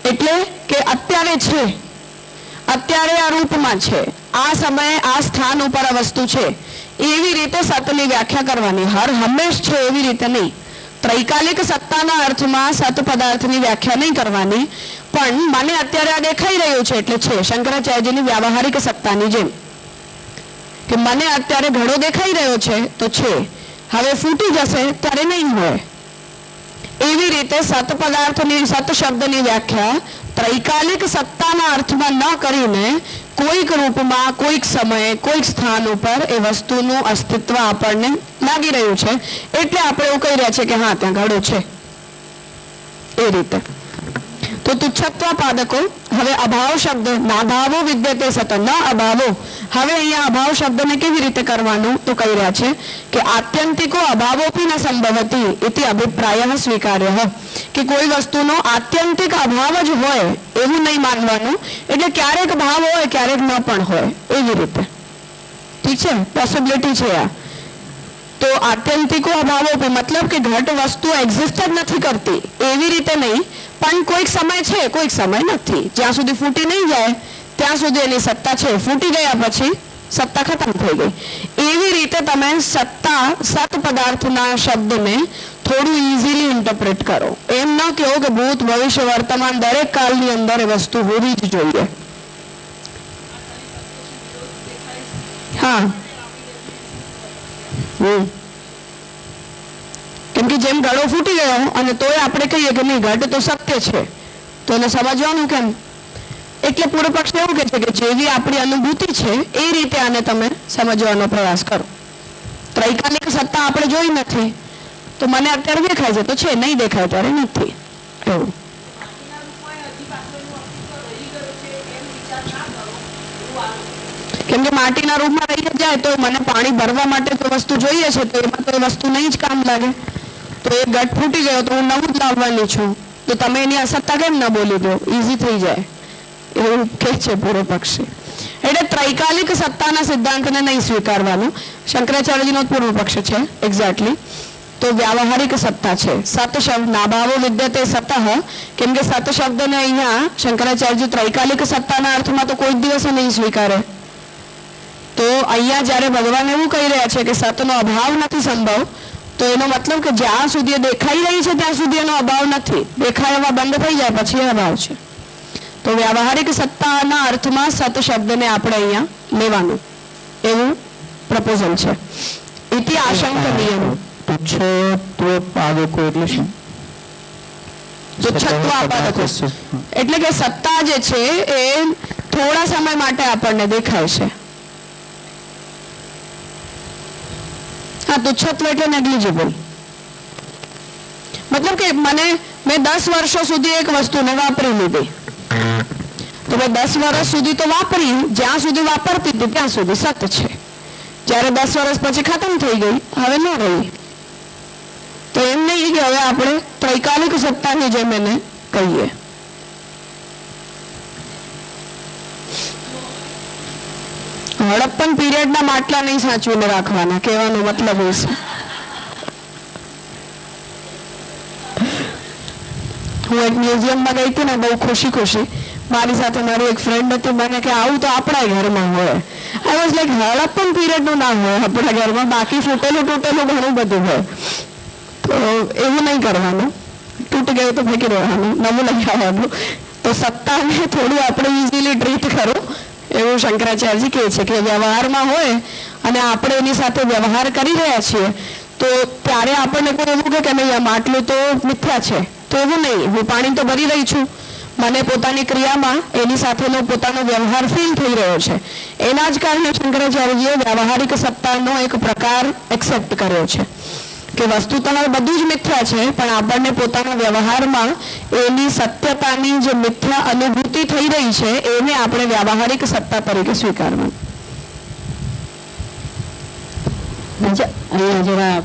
એટલે કે અત્યારે છે, અત્યારે આ રૂપમાં છે, આ સમયે આ સ્થાન ઉપર આ વસ્તુ છે, એવી રીતે સતની વ્યાખ્યા કરવાની. હર હંમેશ છે એવી રીતે નહીં. ત્રૈકાલિક સત્તાના અર્થમાં સત પદાર્થની વ્યાખ્યા નહીં કરવાની, પણ મને અત્યારે આ દેખાઈ રહ્યું છે એટલે છે. શંકરાચાર્યજીની વ્યાવહારિક સત્તાની જેમ કે મને અત્યારે ઘડો દેખાઈ રહ્યો છે તો છે, હવે ફૂટી જશે ત્યારે નહીં હોય. એવી રીતે સત પદાર્થની સત શબ્દની વ્યાખ્યા ત્રૈકાલિક સત્તાના અર્થમાં ન કરીને કોઈક રૂપમાં કોઈક સમયે કોઈક સ્થાન ઉપર એ વસ્તુનું અસ્તિત્વ આપણને લાગી રહ્યું છે એટલે આપણે એવું કહી રહ્યા છીએ કે હા ત્યાં ઘડો છે એ રીતે. તો તુચ્છત્વ પાદકો. હવે અભાવ શબ્દ નાભાવો વિદ્યતે સત ન અભાવો. હવે અહીંયા અભાવ શબ્દને કેવી રીતે કરવાનું તો કહી રહ્યા છે કે આત્યંતિકો અભાવોપી ન સંભવતી ઇતિ અભિપ્રાય સ્વીકાર્ય. કે કોઈ વસ્તુનો આત્યંતિક અભાવ જ હોય એવું નહીં માનવાનું, એટલે ક્યારેક ભાવ હોય ક્યારેક ન પણ હોય એવી રીતે. ઠીક છે, પોસિબિલિટી છે આ. તો આત્યંતિકો અભાવોપી મતલબ કે ઘટ વસ્તુ એક્ઝિસ્ટ જ નથી કરતી એવી રીતે નહીં, પણ કોઈક સમય છે કોઈક સમય નથી. જ્યાં સુધી ફૂટી નહીં જાય ત્યાં સુધી એની સત્તા છે, ફૂટી ગયા પછી સત્તા ખતમ થઈ ગઈ. એવી રીતે તમે સત્તા સત પદાર્થના શબ્દને થોડું ઇઝીલી ઇન્ટરપ્રેટ કરો. એમ ન કહો કે ભૂત ભવિષ્ય વર્તમાન દરેક કાળની અંદર એ વસ્તુ હોવી જ જોઈએ. હા, કેમ કે જેમ ઘડો ફૂટી ગયો અને તોય આપણે કહીએ કે નહીં ઘટ તો સત્ય છે, તો એને સમજવાનું કેમ? એટલે પૂર્વ પક્ષ એવું કહે છે કે જેવી આપણી અનુભૂતિ છે એ રીતે આને તમે સમજવાનો પ્રયાસ કરો. ત્રૈકાલિક સત્તા આપણે જોઈ નથી તો મને અત્યારે દેખાય છે તો છે, નહીં દેખાય ત્યારે નથી. એવું કેમ કે માટીના રૂપમાં રહી જાય તો મને પાણી ભરવા માટે તો વસ્તુ જોઈએ છે, તો એમાં તો વસ્તુ નહીં જ કામ લાગે. તો એ ઘટ ફૂટી ગયો તો હું નવું જ લાવવાની છું, તો તમે એની અસત્તા કેમ ન બોલી દો? ઇઝી થઈ જાય એવું કે છે પૂર્વ પક્ષી. એટલે ત્રૈકાલિક સત્તાના સિદ્ધાંતને નહીં સ્વીકારવાનું. શંકરાચાર્યજીનો પૂર્વ પક્ષ છે એક્ઝેક્ટલી. તો વ્યાવહારિક સત્તા છે. સત શબ્દ નાભાવો વિદ્યતે સતઃ, કેમ કે સત શબ્દને અહીંયા શંકરાચાર્યજી ત્રૈકાલિક સત્તાના અર્થમાં તો કોઈ દિવસ નહીં સ્વીકારે. તો અહીંયા જ્યારે ભગવાન એવું કહી રહ્યા છે કે સતનો અભાવ નથી સંભવ, તો એનો મતલબ કે જ્યાં સુધી દેખાઈ રહી છે ત્યાં સુધી એનો અભાવ નથી, દેખાવા બંધ થઈ જાય પછી એ અભાવ છે. તો વ્યાવહારિક સત્તાના અર્થમાં સત શબ્દને આપણે અહીંયા લેવાનું એવું પ્રપોઝલ છે. ઇતિ આશંકનીય તુચ્છત્વ પાદકો એટલે શું? તુચ્છત્વ આપાદકો એટલે કે સત્તા જે છે એ થોડા સમય માટે આપણને દેખાય છે. હા, તુચ્છત્વ એટલે નેગ્લિજિબલ. મતલબ કે મેં 10 વર્ષો સુધી એક વસ્તુને વાપરી લીધી, તો મેં 10 વર્ષ સુધી તો વાપરી, જ્યાં સુધી વાપરતી હતી ત્યાં સુધી સત છે. જ્યારે 10 વર્ષ પછી ખતમ થઈ ગઈ, હવે ન રહી. તો એમ નહીં કે હવે આપણે ત્રૈકાલિક સત્તાની જેમ એને કહીએ. હડપ્પન પીરિયડના માટલા નહીં સાચવીને રાખવાના, કહેવાનો મતલબ એ છે. હું એક મ્યુઝિયમમાં ગઈ હતી ને, બહુ ખુશી મારી સાથે મારી એક ફ્રેન્ડ હતી, મને કે આવું તો આપણા ઘરમાં હોય. આઈ વોઝ લાઈક હડપ્પન પીરિયડનું ના હોય આપણા ઘરમાં, બાકી તૂટેલું ઘણું બધું હોય. તો એવું નહીં કરવાનું, તૂટી ગયું તો ફેંકી દેવાનું, નવું લઈ આવવાનું. તો સત્તાને થોડું આપણે ઇઝીલી ટ્રીટ કરો એવું શંકરાચાર્યજી કહે છે કે વ્યવહારમાં હોય અને આપણે એની સાથે વ્યવહાર કરી રહ્યા છીએ તો ત્યારે આપણને કોઈ એવું કહે કે નહીં આ માટલું તો મિથ્યા છે, તો એવું નહીં, હું પાણી તો ભરી રહી છું, મને પોતાની ક્રિયામાં એની સાથેનો પોતાનો વ્યવહાર ફીલ થઈ રહ્યો છે. એના જ કારણે શંકરાચાર્યજીએ વ્યવહારિક સત્તાનો એક પ્રકાર એક્સેપ્ટ કર્યો છે કે વસ્તુ તમારે બધું જ મિથ્યા છે, પણ આપણને પોતાના વ્યવહારમાં એની સત્યતાની જે મિથ્યા અનુભૂતિ થઈ રહી છે એને આપણે વ્યવહારિક સત્તા તરીકે સ્વીકારવાનું. અહીંયા જરા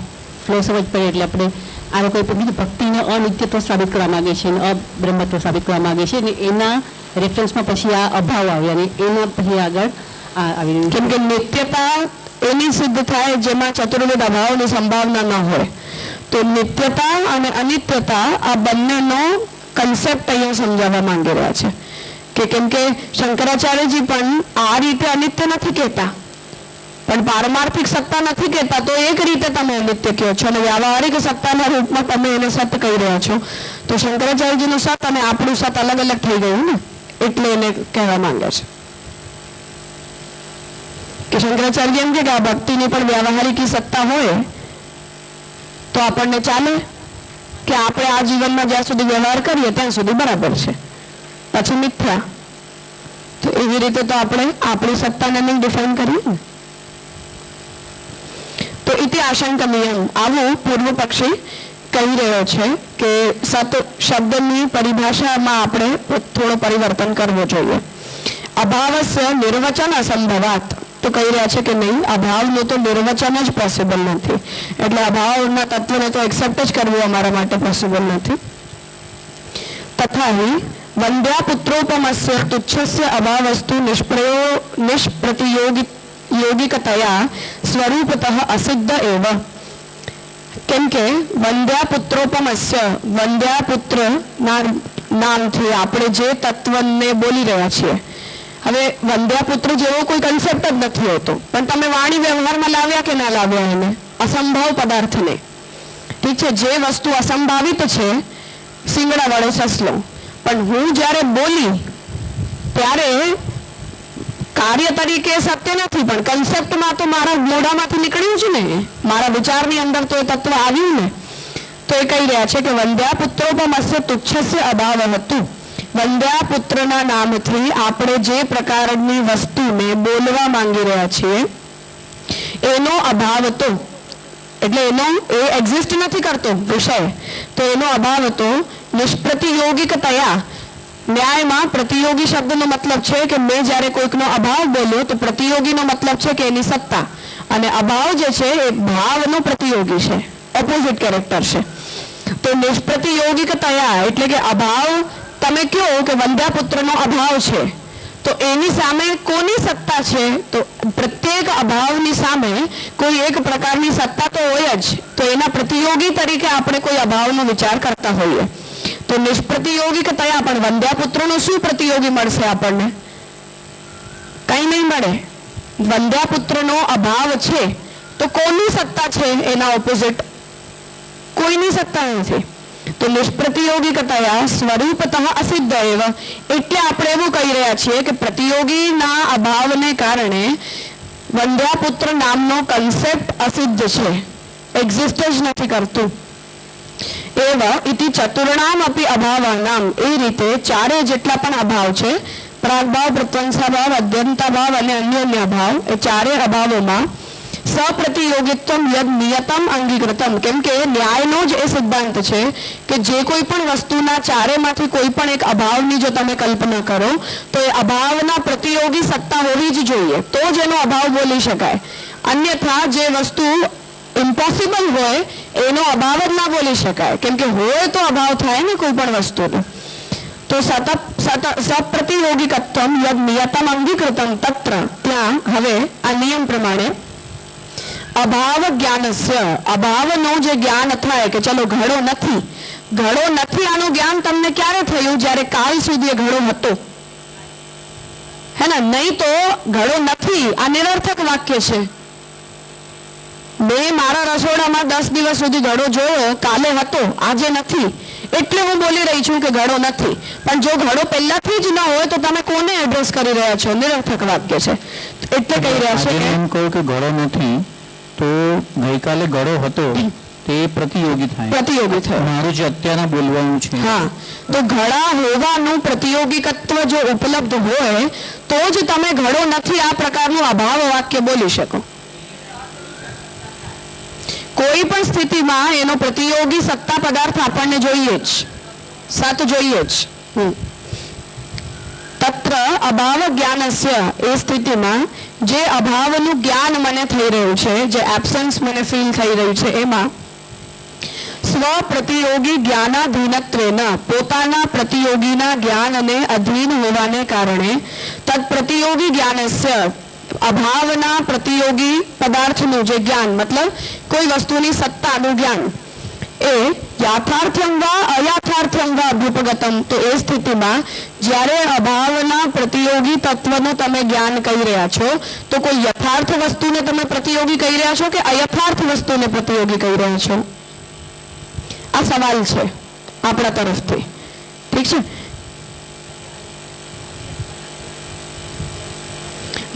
ફ્લો સમજ પડે એટલે આપણે આ લોકો બીજું ભક્તિને અનિત્યત્વ સાબિત કરવા માંગે છે અને અબ્રહ્મત્વ સાબિત કરવા માંગે છે અને એના રેફરન્સમાં પછી આ અભાવ આવે અને એના પછી આગળ આવી રહ્યું. કેમ કે નિત્યતા એની સિદ્ધ થાય જેમાં ચતુર્વિધ અભાવની સંભાવના ન હોય. તો નિત્યતા અને અનિત્યતા આ બંનેનો કન્સેપ્ટ અહીંયા સમજાવવા માંગી રહ્યા છે કે કેમ કે શંકરાચાર્યજી પણ આ રીતે અનિત્ય નથી કહેતા, પણ પારમાર્થિક સત્તા નથી કહેતા, તો એક રીતે તમે અનિત્ય કહો છો અને વ્યાવહારિક સત્તાના રૂપમાં તમે એને સત કહી રહ્યા છો. તો શંકરાચાર્યજીનું સત અને આપણું સત અલગ અલગ થઈ ગયું ને, એટલે એને કહેવા માંગે છે કે શંકરાચાર્ય એમ કે આ ભક્તિની પણ વ્યાવહારિક સત્તા હોય તો આપણને ચાલે કે આપણે આ જીવનમાં જ્યાં સુધી વ્યવહાર કરીએ ત્યાં સુધી બરાબર છે, પછી મિથ્યા. તો એવી રીતે તો આપણે આપણી સત્તાને નહીં ડિફાઇન કરીએ ને. તો ઇતિ આશંકનીય આવું પૂર્વ પક્ષી કહી રહ્યો છે કે સત શબ્દની પરિભાષામાં આપણે થોડો પરિવર્તન કરવો જોઈએ. અભાવસ્ય નિર્વચન અસંભવાત તો કહી રહ્યા છે કે નહીં, અભાવનું તો નિર્વચન જ પોસિબલ નથી, એટલે અભાવના તત્વને તો એક્સેપ્ટ જ કરવું અમારા માટે પોસિબલ નથી. તથા વંદ્યા પુત્રોપમસ્ય તુચ્છસ્ય અભાવસ્તુ નિષ્પ્રતિયોગિકતયા સ્વરૂપતઃ અસિદ્ધ એવ. કેમ કે વંદ્યાપુત્રોપમસ્ય, વંદ્યાપુત્ર નામથી આપણે જે તત્વને બોલી રહ્યા છીએ, હવે વંદ્યાપુત્ર જેવો કોઈ કન્સેપ્ટ જ નથી હોતો, પણ તમે વાણી વ્યવહારમાં લાવ્યા કે ના લાવ્યા એને અસંભવ પદાર્થને. ઠીક છે, જે વસ્તુ અસંભાવિત છે, સિંગડા વાળો સસલો, પણ હું જ્યારે બોલી ત્યારે કાર્ય તરીકે સત્ય નથી, પણ કન્સેપ્ટમાં તો મારા મોઢામાંથી નીકળ્યું છે ને, મારા વિચારની અંદર તો એ તત્વ આવ્યું ને. તો એ કહી રહ્યા છે કે વંદ્યાપુત્રોપમસ્ય તુચ્છસ્ય અભાવ હતું. વંદ્યાપુત્રના નામથી આપણે જે પ્રકારની વસ્તુને બોલવા માંગી રહ્યા છીએ એનો અભાવ હતો, એટલે એનો એ એક્ઝિસ્ટ નથી કરતો વિષય, તો એનો અભાવ હતો. નિષ્પ્રતિયોગિકતયા, ન્યાયમાં પ્રતિયોગી શબ્દનો મતલબ છે કે મેં જ્યારે કોઈકનો અભાવ બોલ્યો તો પ્રતિયોગીનો મતલબ છે કે એની સત્તા, અને અભાવ જે છે એ ભાવનો પ્રતિયોગી છે, ઓપોઝિટ કેરેક્ટર છે. તો નિષ્પ્રતિયોગિકતયા એટલે કે અભાવ, તમે કહો કે વંદ્યાપુત્રનો અભાવ છે, તો એની સામે કોની સત્તા છે? તો પ્રત્યેક અભાવની સામે કોઈ એક પ્રકારની સત્તા તો હોય જ, તો એના પ્રતિયોગી તરીકે આપણે કોઈ અભાવનો વિચાર કરતા હોઈએ. તો નિષ્પ્રતિયોગિકતયા, પણ વંદ્યાપુત્રનો શું પ્રતિયોગી મળશે આપણને? કઈ નહીં મળે. વંદ્યાપુત્રનો અભાવ છે તો કોની સત્તા છે એના ઓપોઝિટ? કોઈની સત્તા નથી. તો નિષ્પ્રતિયોગિકતયા સ્વરૂપતઃ અસિદ્ધ એવ, એટલે આપણે એવું કહી રહ્યા છીએ કે પ્રતિયોગીના અભાવને કારણે વંદ્યાપુત્ર નામનો કન્સેપ્ટ અસિદ્ધ છે, એક્ઝિસ્ટ જ નથી કરતું. એવ ઇતિ ચતુર્ણામ અપી અભાવાનામ, એ રીતે ચારે જેટલા પણ અભાવ છે, પ્રાગભાવ, પ્રત્વંસાભાવ, અદ્યંતાભાવ અને અન્યોન્ય ભાવ, એ ચારે અભાવોમાં સપ્રતિયોગિત્વમ યદ નિયતમ અંગીકૃતમ, કેમ કે ન્યાયનો જ એ સિદ્ધાંત છે કે જે કોઈ પણ વસ્તુના ચારેમાંથી કોઈ પણ એક અભાવની જો તમે કલ્પના કરો તો એ અભાવના પ્રતિયોગી સત્તા હોવી જ જોઈએ, તો જ એનો અભાવ બોલી શકાય. અન્યથા જે વસ્તુ ઇમ્પોસિબલ હોય એનો અભાવ જ ના બોલી શકાય, કેમ કે હોય તો અભાવ થાય ને કોઈ પણ વસ્તુનો. તો સપ્રતિયોગિકત્વમ યદ નિયતમ અંગીકૃતમ તત્ર, ત્યાં હવે આ નિયમ પ્રમાણે અભાવ જ્ઞાનસ્ય, અભાવનો જે જ્ઞાન થાય કે ચલો ઘડો નથી, ઘડો નથી, આનું જ્ઞાન તમને ક્યારે થયું? જ્યારે કાલ સુધી ઘડો હતો, હે ને? નહીં તો ઘડો નથી આ નિરર્થક વાક્ય છે. મેં મારા રસોડામાં 10 દિવસ સુધી ઘડો જોયો, કાલે હતો, આજે નથી, એટલે હું બોલી રહી છું કે ઘડો નથી. પણ જો ઘડો પહેલાથી જ ન હોય તો તમે કોને એડ્રેસ કરી રહ્યા છો? નિરર્થક વાક્ય છે. એટલે કહી રહ્યા છે એમ કહું કે ઘડો નથી તો ગઈકાલે ઘડો હતો તે પ્રતિયોગી થાય, પ્રતિયોગી થાય. મારું જે અત્યારના બોલવાનું છે, હા, તો ઘડા હોવાનું પ્રતિયોગિકત્વ જો ઉપલબ્ધ હોય તો જ તમે ઘડો નથી આ પ્રકારનું અભાવ વાક્ય બોલી શકો. કોઈ પણ સ્થિતિમાં એનો પ્રતિયોગી સત્તા પદાર્થ આપણને જોઈએ જ, સત જોઈએ જ. તત્ર અભાવ જ્ઞાનસ્ય, એ સ્થિતિમાં જે અભાવનું જ્ઞાન મને થઈ રહ્યું છે, જે એબ્સન્સ મને ફીલ થઈ રહ્યું છે, એમાં સ્વપ્રતિયોગી જ્ઞાનાધીનત્વેન, પોતાના પ્રતિયોગીના જ્ઞાનને અધીન હોવાને કારણે તત્પ્રતિયોગી જ્ઞાનસ્ય, અભાવના પ્રતિયોગી પદાર્થનું જે જ્ઞાન, મતલબ કોઈ વસ્તુની સત્તાનું જ્ઞાન, એ યાથાર્થ્યમ વા અયાથાર્થ્યમ વા અભ્યુપગતમ, તો એ સ્થિતિમાં જ્યારે અભાવના પ્રતિયોગી તત્વનું તમે જ્ઞાન કહી રહ્યા છો તો કોઈ યથાર્થ વસ્તુને તમે પ્રતિયોગી કહી રહ્યા છો કે અયથાર્થ વસ્તુને પ્રતિયોગી કહી રહ્યા છો? આ સવાલ છે આપણા તરફથી. ઠીક છે,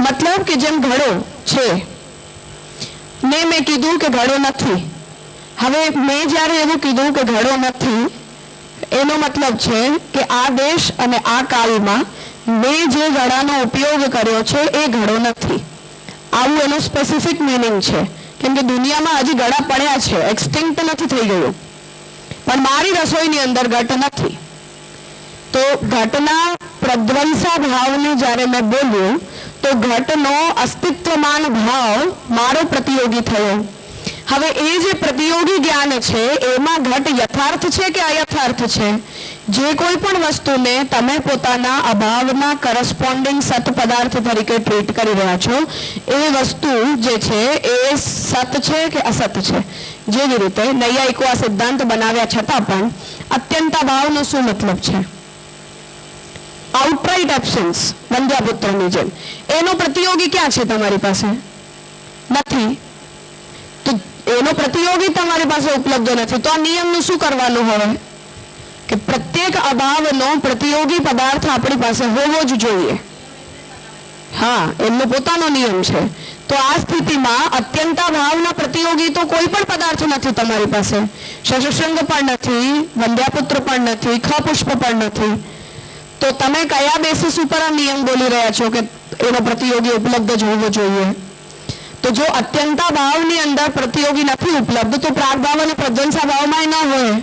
મતલબ કે જેમ ઘડો છે ને મેં કીધું કે ઘડો નથી, હવે મેં જ્યારે એવું કીધું કે ઘડો નથી, એનો મતલબ છે કે આ દેશ અને આ કાળમાં મેં જે ઘડાનો ઉપયોગ કર્યો છે એ ઘડો નથી, આવું એનો સ્પેસિફિક મિનિંગ છે. કેમ કે દુનિયામાં હજી ઘડા પડ્યા છે, એક્સટિંક્ટ નથી થઈ ગયું, પણ મારી રસોઈની અંદર ઘટ નથી. તો ઘટના પ્રધ્વંસા ભાવને જ્યારે મેં બોલ્યું તો ઘટનો અસ્તિત્વમાન ભાવ મારો પ્રતિયોગી થયો. હવે એ જે પ્રતિયોગી જ્ઞાન છે એમાં ઘટ યથાર્થ છે કે અયથાર્થ છે? જે કોઈ પણ વસ્તુને તમે પોતાના અભાવના કરસ્પોન્ડિંગ સત પદાર્થ તરીકે ટ્રીટ કરી રહ્યા છો એ વસ્તુ જે છે એ સત છે કે અસત છે? જેવી રીતે નૈયાયિકો આ સિદ્ધાંત બનાવ્યા છતાં પણ અત્યંતાભાવનો શું મતલબ છે? આઉટરાઇટ એબ્સન્સ, વંધ્યાપુત્રની જેમ, એનો પ્રતિયોગી ક્યાં છે તમારી પાસે? નથી. તો એનો પ્રતિયોગી તમારી પાસે ઉપલબ્ધ નથી, તો આ નિયમનું શું કરવાનું હવે? કે પ્રત્યેક અભાવનો પ્રતિયોગી પદાર્થ આપણી પાસે હોવો જ જોઈએ. હા, એમનો પોતાનો નિયમ છે. તો આ સ્થિતિમાં અત્યંતાભાવના પ્રતિયોગી તો કોઈ પણ પદાર્થ નથી તમારી પાસે. શશશૃંગ પણ નથી, વંધ્યાપુત્ર પણ નથી, ખપુષ્પ પણ નથી. તો તમે કયા બેસિસ ઉપર આ નિયમ બોલી રહ્યા છો કે એનો પ્રતિયોગી ઉપલબ્ધ જ હોવો જોઈએ? તો જો અત્યંતા ભાવની અંદર પ્રતિયોગી નથી ઉપલબ્ધ, તો પ્રાગભાવ અને પ્રધ્વંસા ભાવમાં ન હોય.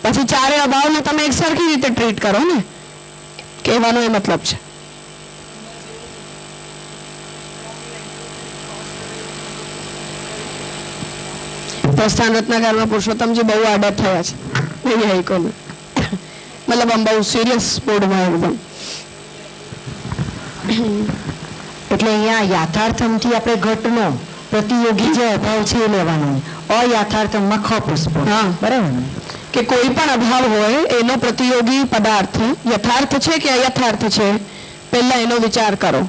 પછી ચારે અભાવને તમે એક સરખી રીતે ટ્રીટ કરો ને, કહેવાનો એ મતલબ છે. પ્રસ્થાન રત્નાકરમાં પુરુષોત્તમજી બહુ આડા થયા છે નૈયાયિકોને. મતલબ આમ બહુ સિરિયસ બોર્ડમાં એકદમ. એટલે અહીંયા યાથાર્થમથી આપણે ઘટનો પ્રતિયોગી જે અભાવ છે એ લેવાનો, અયાથાર્થમમાં ખપુષ્પ. હા, બરાબર ને? કે કોઈ પણ અભાવ હોય એનો પ્રતિયોગી પદાર્થ યથાર્થ છે કે અયથાર્થ છે, પહેલા એનો વિચાર કરો.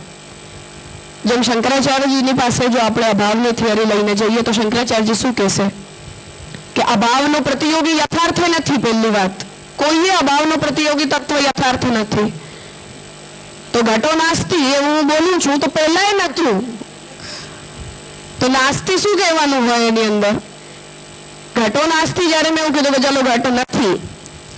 જેમ શંકરાચાર્યજીની પાસે જો આપણે અભાવની થિયરી લઈને જઈએ તો શંકરાચાર્યજી શું કહેશે? કે અભાવનો પ્રતિયોગી યથાર્થ નથી. પહેલી વાત, કોઈએ અભાવનો પ્રતિયોગી તત્વ યથાર્થ નથી. તો ઘટો નાસ્તી એ હું બોલું છું તો પહેલા નતું, તો નાસ્તી શું કહેવાનું હોય એની અંદર? ઘટો નાસ્તી. જ્યારે મેં એવું કીધું કે ચલો ઘટો નથી,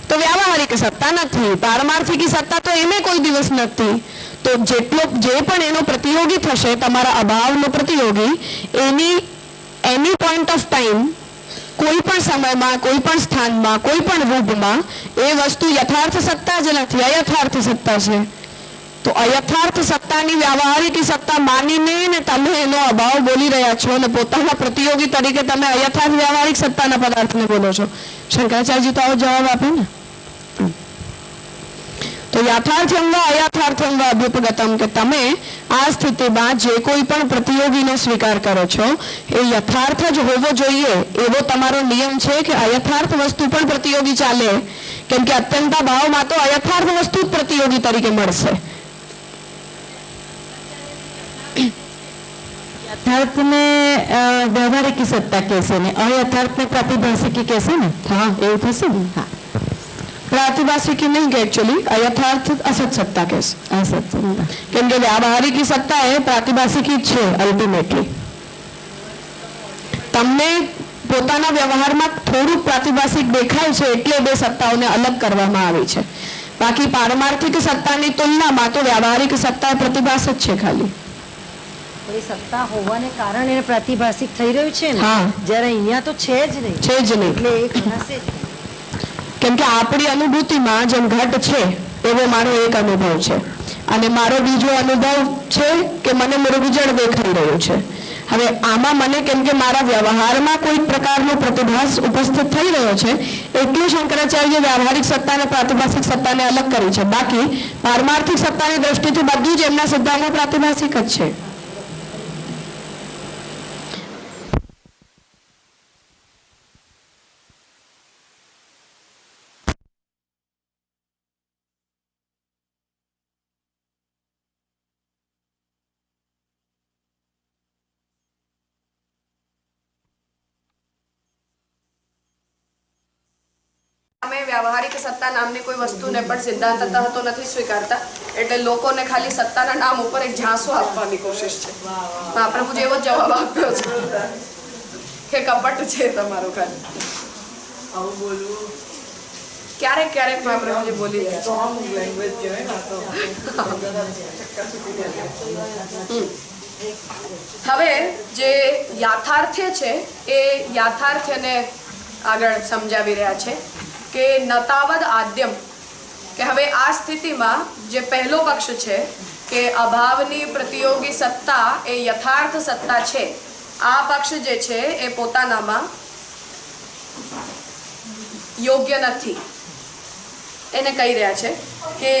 તો વ્યાવહારિક સત્તા નથી, પારમાર્થિક સત્તા તો એમે કોઈ દિવસ નથી. તો જેટલો જે પણ એનો પ્રતિયોગી થશે, તમારા અભાવનો પ્રતિયોગી, એની પોઈન્ટ ઓફ ટાઈમ, કોઈ પણ સમયમાં, કોઈ પણ સ્થાનમાં, કોઈ પણ રૂપમાં એ વસ્તુ યથાર્થ સત્તા જ નથી, અયથાર્થ સત્તા છે. તો અયથાર્થ સત્તાની વ્યાવહારિક સત્તા માનીને ને તમે એનો અભાવ બોલી રહ્યા છો અને પોતાના પ્રતિયોગી તરીકે તમે અયથાર્થ વ્યાવહારિક સત્તાના પદાર્થને બોલો છો. શંકરાચાર્યજી તો આવો જવાબ આપે ને. તો યાથાર્થ્યમ વા અયાથાર્થ્યમ વા અભ્યુપગતમ, કે તમે આ સ્થિતિમાં જે કોઈ પણ પ્રતિયોગીનો સ્વીકાર કરો છો એ યથાર્થ જ હોવો જોઈએ એવો તમારો નિયમ છે કે અયથાર્થ વસ્તુ પણ પ્રતિયોગી ચાલે? કેમ કે અત્યંતા ભાવમાં તો અયથાર્થ વસ્તુ જ પ્રતિયોગી તરીકે મળશે. યથાર્થને વ્યવહારિક સત્તા કહેશે ને અયથાર્થને પ્રાતિભાષિકી કહેશે ને? હા, એવું થશે ને? હા, પ્રાતિભાષિકી નહીં કે એકચ્યુઅલી અયથાર્થ અસત સત્તા કહેશે. અસત સત્તા. કેમ કે વ્યાવહારિક સત્તા એ પ્રાતિભાષિકી જ છે અલ્ટિમેટલી. તમને પોતાના વ્યવહારમાં થોડુંક પ્રાતિભાષિક દેખાય છે એટલે બે સત્તાઓને અલગ કરવામાં આવી છે. બાકી પારમાર્થિક સત્તાની તુલનામાં તો વ્યાવહારિક સત્તા પ્રતિભાસ જ છે ખાલી. સત્તા હોવાને કારણે એને પ્રાતિભાષિક થઈ રહ્યું છે ને, હા. જ્યારે અહીંયા તો છે જ નહીં. છે જ નહીં. એટલે એ ગણાશે જ. કેમ કે આપણી અનુભૂતિમાં જેમ ઘટ છે એવો મારો એક અનુભવ છે અને મારો બીજો અનુભવ છે કે મને મૃગજળ દેખાઈ રહ્યું છે. હવે આમાં મને કેમ કે મારા વ્યવહારમાં કોઈ પ્રકારનો પ્રતિભાસ ઉપસ્થિત થઈ રહ્યો છે એટલું શંકરાચાર્ય વ્યવહારિક સત્તા અને પ્રાતિભાષિક સત્તાને અલગ કરી છે. બાકી પારમાર્થિક સત્તાની દ્રષ્ટિથી બધું જ એમના સિદ્ધાંતમાં પ્રાતિભાષિક જ છે. અમે વ્યાવહારિક સત્તા નામની કોઈ વસ્તુને પણ સિદ્ધાંતતઃ તો નથી સ્વીકારતા, એટલે લોકોને ખાલી સત્તાના નામ ઉપર એક ઝાંસો આપવાની કોશિશ છે. મહાપ્રભુજી એવો જવાબ આપ્યો છે કે કપટ છે તમારું ખાલી. ક્યારેક ક્યારેક મહાપ્રભુજી બોલી રહ્યા છે. હવે જે યાથાર્થ્ય છે એ યાથાર્થ્યને આગળ સમજાવી રહ્યા છે કે નતાવદ આદ્યમ, કે હવે આ સ્થિતિમાં જે પહેલો પક્ષ છે કે અભાવની પ્રતિયોગી સત્તા એ યથાર્થ સત્તા છે, આ પક્ષ જે છે એ પોતાનામાં યોગ્ય નથી. એને કહી રહ્યા છે કે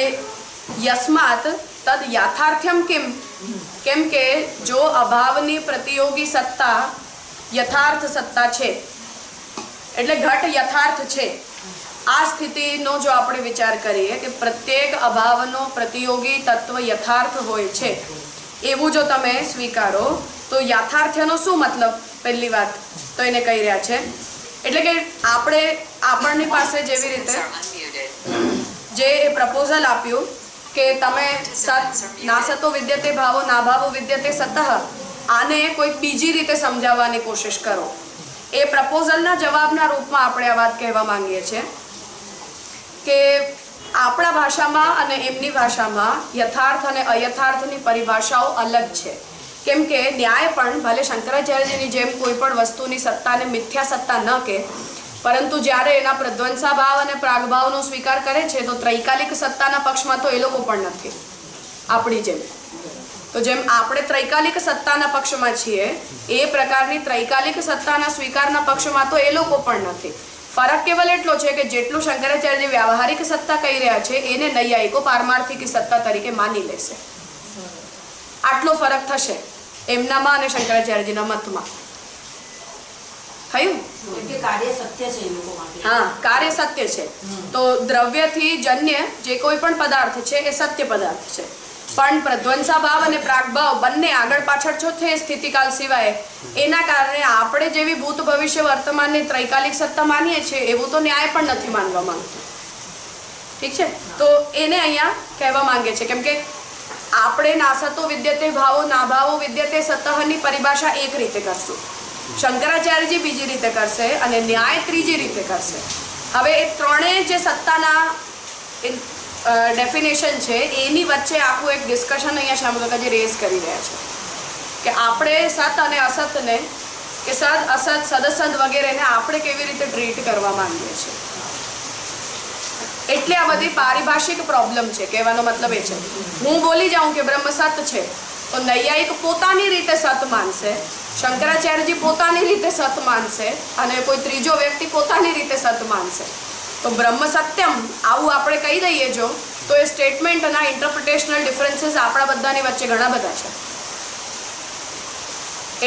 યસ્માત તદ યાથાર્થ્યમ કિમ, કેમ કે જો અભાવની પ્રતિયોગી સત્તા યથાર્થ સત્તા છે, એટલે ઘટ યથાર્થ છે. આ સ્થિતિનો જો આપણે વિચાર કરીએ કે પ્રત્યેક અભાવનો પ્રતિયોગી તત્વ યથાર્થ હોય છે, એવું જો તમે સ્વીકારો તો યાથાર્થ્યનો શું મતલબ? પહેલી વાત તો એને કહી રહ્યા છે એટલે કે આપણની પાસે જેવી રીતે જે પ્રપોઝલ આપ્યું કે તમે નાસતો વિદ્યતે ભાવો નાભાવો વિદ્યતે સતઃ, આને કોઈક બીજી રીતે સમજાવવાની કોશિશ કરો. એ પ્રપોઝલના જવાબના રૂપમાં આપણે આ વાત કહેવા માંગીએ છીએ કે આપણા ભાષામાં અને એમની ભાષામાં યથાર્થ અને અયથાર્થની પરિભાષાઓ અલગ છે. કેમ કે ન્યાય પણ ભલે શંકરાચાર્યજીની જેમ કોઈ પણ વસ્તુની સત્તાને મિથ્યા સત્તા ન કહે, પરંતુ જ્યારે એના પ્રધ્વંસાભાવ અને પ્રાગભાવનો સ્વીકાર કરે છે તો ત્રૈકાલિક સત્તાના પક્ષમાં તો એ લોકો પણ નથી આપણી જેમ. તો જેમ આપણે ત્રૈકાલિક સત્તાના પક્ષમાં છીએ એ પ્રકારની ત્રૈકાલિક સત્તાના સ્વીકારના પક્ષમાં તો એ લોકો પણ નથી. ફરક કેવલ એટલો છે કે જેટલું શંકરાચાર્યજી વ્યાવહારિક સત્તા કહી રહ્યા છે એને નૈયાયિકો પારમાર્થિક સત્તા તરીકે માની લેશે. આટલો ફરક થશે એમનામાં અને શંકરાચાર્યજીના મતમાં. થયું? હા, કાર્ય સત્ય છે. તો દ્રવ્યથી જન્ય જે કોઈ પણ પદાર્થ છે એ સત્ય પદાર્થ છે, પણ પ્રધ્વંસાભાવ અને પ્રાગભાવ બંને આગળ પાછળ છો છે સ્થિતિકાલ સિવાય. એના કારણે આપણે જેવી ભૂત ભવિષ્ય વર્તમાનની ત્રૈકાલિક સત્તા માનીએ છીએ એવું તો ન્યાય પણ નથી માનવા માંગતું. ઠીક છે? તો એને અહીંયા કહેવા માંગે છે કેમ કે આપણે નાસતો વિદ્યતે ભાવો નાભાવો વિદ્યતે સતઃની પરિભાષા એક રીતે કરશું, શંકરાચાર્યજી બીજી રીતે કરશે અને ન્યાય ત્રીજી રીતે કરશે. હવે એ ત્રણેય જે સત્તાના ડેફિનેશન છે એની વચ્ચે આખું એક ડિસ્કશન અહીંયા શ્યામકાકાજી રેઝ કરી રહ્યા છે કે આપણે સત અને અસતને કે સદ અસત સદસદ વગેરેને આપણે કેવી રીતે ટ્રીટ કરવા માંગીએ છીએ. એટલે આ બધી પારિભાષિક પ્રોબ્લેમ છે. કહેવાનો મતલબ એ છે હું બોલી જાઉં કે બ્રહ્મ સત છે તો નૈયાયિક પોતાની રીતે સત માનશે, શંકરાચાર્યજી પોતાની રીતે સત માનશે અને કોઈ ત્રીજો વ્યક્તિ પોતાની રીતે સત માનશે. તો બ્રહ્મ સત્યમ આવું આપણે કહી દઈએ જો તો એ સ્ટેટમેન્ટના ઇન્ટરપ્રિટેશનલ ડિફરન્સીસ આપણા બધાની વચ્ચે ઘણા બધા છે.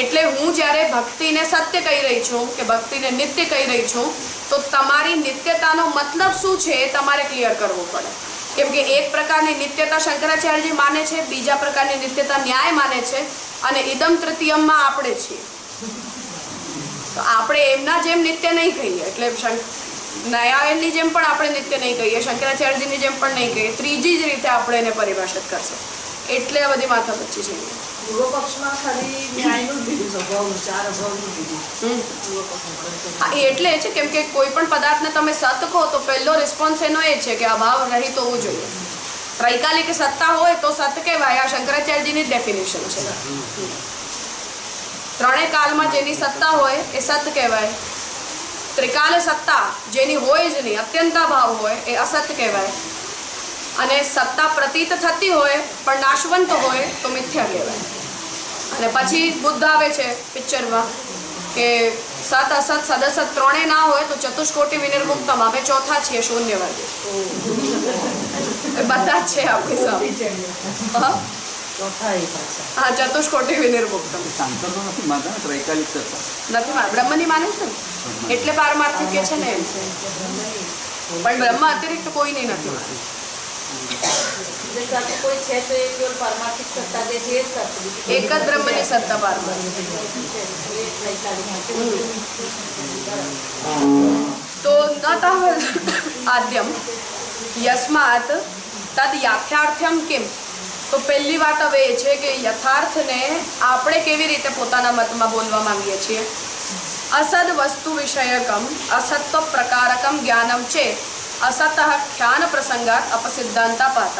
એટલે હું જ્યારે ભક્તિને સત્ય કહી રહી છું કે ભક્તિને નિત્ય કહી રહી છું તો તમારી નિત્યતાનો મતલબ શું છે એ તમારે ક્લિયર કરવું પડે. કેમ કે એક પ્રકારની નિત્યતા શંકરાચાર્યજી માને છે, બીજા પ્રકારની નિત્યતા ન્યાય માને છે અને ઇદમ તૃતીયમમાં આપણે છીએ. તો આપણે એમના જેમ નિત્ય નહીં કહીએ, એટલે ન્યાયાલયની જેમ પણ આપણે નિત્ય નહીં કહીએ, શંકરાચાર્યજીની જેમ પણ નહીં કહીએ, ત્રીજી જ રીતે આપણે એને પરિભાષિત કરશે. એટલે આ બધી માથાપચ્ચી છે. એટલે છે કેમ કે કોઈ પણ પદાર્થને તમે સત કહો તો પહેલો રિસ્પોન્સ એનો એ છે કે અભાવ રહિત હોવું જોઈએ. ત્રૈકાલિક સત્તા હોય તો સત કહેવાય. આ શંકરાચાર્યજીની ડેફિનેશન છે. ત્રણેય કાળમાં જેની સત્તા હોય એ સત કહેવાય. ત્રિકાલ સત્તા જેની હોય જ નહીં, અત્યંતા ભાવ હોય એ અસત કહેવાય. અને સત્તા પ્રતીત થતી હોય પણ નાશવંત હોય તો મિથ્યા કહેવાય. અને પછી બુદ્ધ આવે છે પિક્ચરમાં કે સત અસત સદસત ત્રણેય ના હોય તો ચતુષ્કોટી વિનિર્મુક્તમ, અમે ચોથા છીએ શૂન્યવાદી. બધા જ છે આપણી સામે. હા, ચતુષ્કોટી વિનિર્મુક્તમ નથી માને, બ્રહ્મની માને છે ને એટલે પારમાર્થિક કે છે ને એમ. પણ બ્રહ્મ અતિરિક્ત કોઈ નહીં નથી માને. એક જ બ્રહ્મની સત્તા પારમાર્થિક. તો ન તાવદ આદ્યમ યસ્માત તદ યાથાર્થ્યમ કિમ. તો પહેલી વાત હવે એ છે કે યથાર્થને આપણે કેવી રીતે પોતાના મતમાં બોલવા માંગીએ છીએ. અસદ વસ્તુ વિષયકમ અસત્વ પ્રકારકમ જ્ઞાનમ છે અસત ખ્યાન પ્રસંગાત અપસિદ્ધાંતાપાતઃ.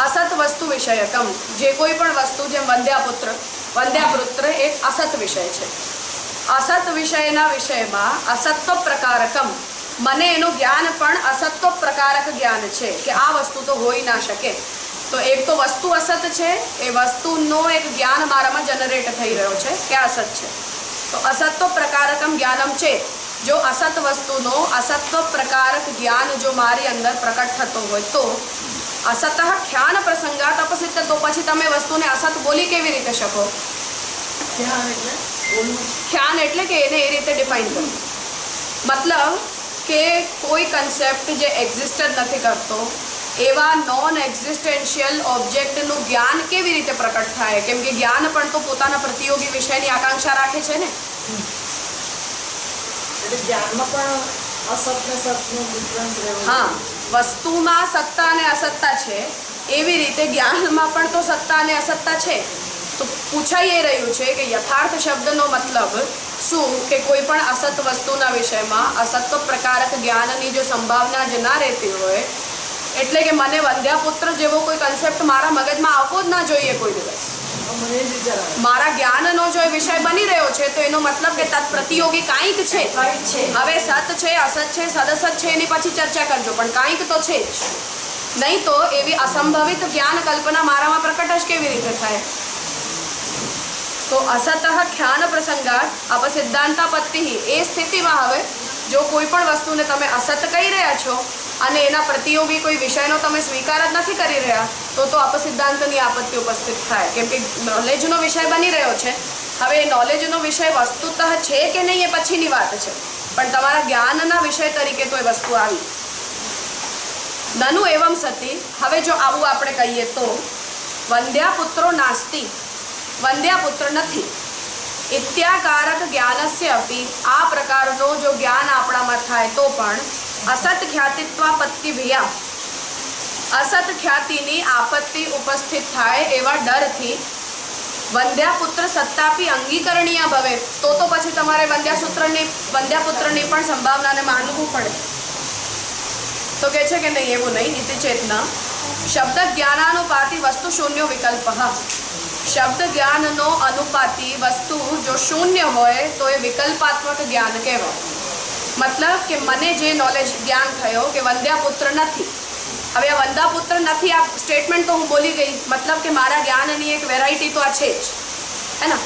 અસત વસ્તુ વિષયકમ, જે કોઈ પણ વસ્તુ, જેમ વંદ્યાપુત્ર એક અસત વિષય છે. અસત વિષયના વિષયમાં અસત્વ પ્રકારકમ, મને એનું જ્ઞાન પણ અસત્વ પ્રકારક જ્ઞાન છે કે આ વસ્તુ તો હોઈ ના શકે. તો એક તો વસ્તુ અસત છે, એ વસ્તુનો એક જ્ઞાન મારામાં જનરેટ થઈ રહ્યો છે કે અસત છે. તો અસત્વ પ્રકારકમ જ્ઞાનમ છે. જો અસત વસ્તુનો અસત્વ પ્રકારક જ્ઞાન જો મારી અંદર પ્રકટ થતો હોય તો અસત ખ્યાન પ્રસંગાત અપસિદ્ધ. તો પછી તમે વસ્તુને અસત બોલી કેવી રીતે શકો? ખ્યાન એટલે કે એને એ રીતે ડિફાઇન કરવું, મતલબ કે કોઈ કન્સેપ્ટ જે એક્ઝિસ્ટ જ નથી કરતો એવા નોન એક્ઝિસ્ટેન્શિયલ ઓબ્જેક્ટનું જ્ઞાન કેવી રીતે પ્રકટ થાય? કેમ કે જ્ઞાન પણ તો પોતાના પ્રતિયોગી વિષયની આકાંક્ષા રાખે છે ને. હા, વસ્તુમાં સત્તા અને અસત્તા છે, એવી રીતે જ્ઞાનમાં પણ તો સત્તા અને અસત્તા છે. તો પૂછાઈ એ રહ્યું છે કે યથાર્થ શબ્દનો મતલબ શું કે કોઈ પણ અસત વસ્તુના વિષયમાં અસત્વ પ્રકારક જ્ઞાનની જો સંભાવના જ ના રહેતી હોય, એટલે કે મને વંધ્યાપુત્ર જેવો કોઈ કન્સેપ્ટ મારા મગજમાં આવવો જ ના જોઈએ કોઈ દિવસ. મારા જ્ઞાનનો જો એ વિષય બની રહ્યો છે તો એનો મતલબ કે તત્ પ્રતિયોગી કાંઈક છે. હવે સત છે, અસત છે, સદસત છે, એની પછી ચર્ચા કરજો, પણ કાંઈક તો છે જ. નહીં તો એવી અસંભવિત જ્ઞાન કલ્પના મારામાં પ્રકટ જ કેવી રીતે થાય? તો અસતઃ ખ્યાન પ્રસંગાત અપસિદ્ધાંતાપત્તિ, એ સ્થિતિમાં હવે જો કોઈ પણ વસ્તુને તમે અસત કહી રહ્યા છો અને એના પ્રતિયોગી કોઈ વિષયનો તમે સ્વીકાર જ નથી કરી રહ્યા, તો અપસિદ્ધાંતની આપત્તિ ઉપસ્થિત થાય. કેમ કે નોલેજનો વિષય બની રહ્યો છે. હવે એ નોલેજનો વિષય વસ્તુતઃ છે કે નહીં એ પછીની વાત છે, પણ તમારા જ્ઞાનના વિષય તરીકે તો એ વસ્તુ આવી. નનુ એવમ સતી, હવે જો આવું આપણે કહીએ તો વંધ્યાપુત્રો નાસ્તિ, વંધ્યાપુત્ર નથી, ઇત્યાકારક જ્ઞાનસ્ય અપી, આ પ્રકારનો જો જ્ઞાન આપણામાં થાય તો પણ અસત ખ્યાતિત્વાપત્તિ ભિયા, અસત ખ્યાતિની આપત્તિ ઉપસ્થિત થાય એવા ડરથી વંધ્યાપુત્ર સત્તાપી અંગીકરણીય ભવે, તો પછી તમારે વંધ્યાપુત્રની પણ સંભાવનાને માનવું પડે. તો કહે છે કે નહીં, એવું નહીં. ઇતિ ચેતના શબ્દ જ્ઞાનાનુપાતિ વસ્તુ શૂન્ય વિકલ્પ, શબ્દ જ્ઞાનનો અનુપાતી વસ્તુ જો શૂન્ય હોય તો એ વિકલ્પાત્મક જ્ઞાન કહેવાય. મતલબ કે મને જે નોલેજ જ્ઞાન થયો કે વંધ્યાપુત્ર નથી, હવે આ વંધ્યાપુત્ર નથી આ સ્ટેટમેન્ટ તો હું બોલી ગઈ, મતલબ કે મારા જ્ઞાનની એક વેરાયટી તો આ છે જ, હે ને.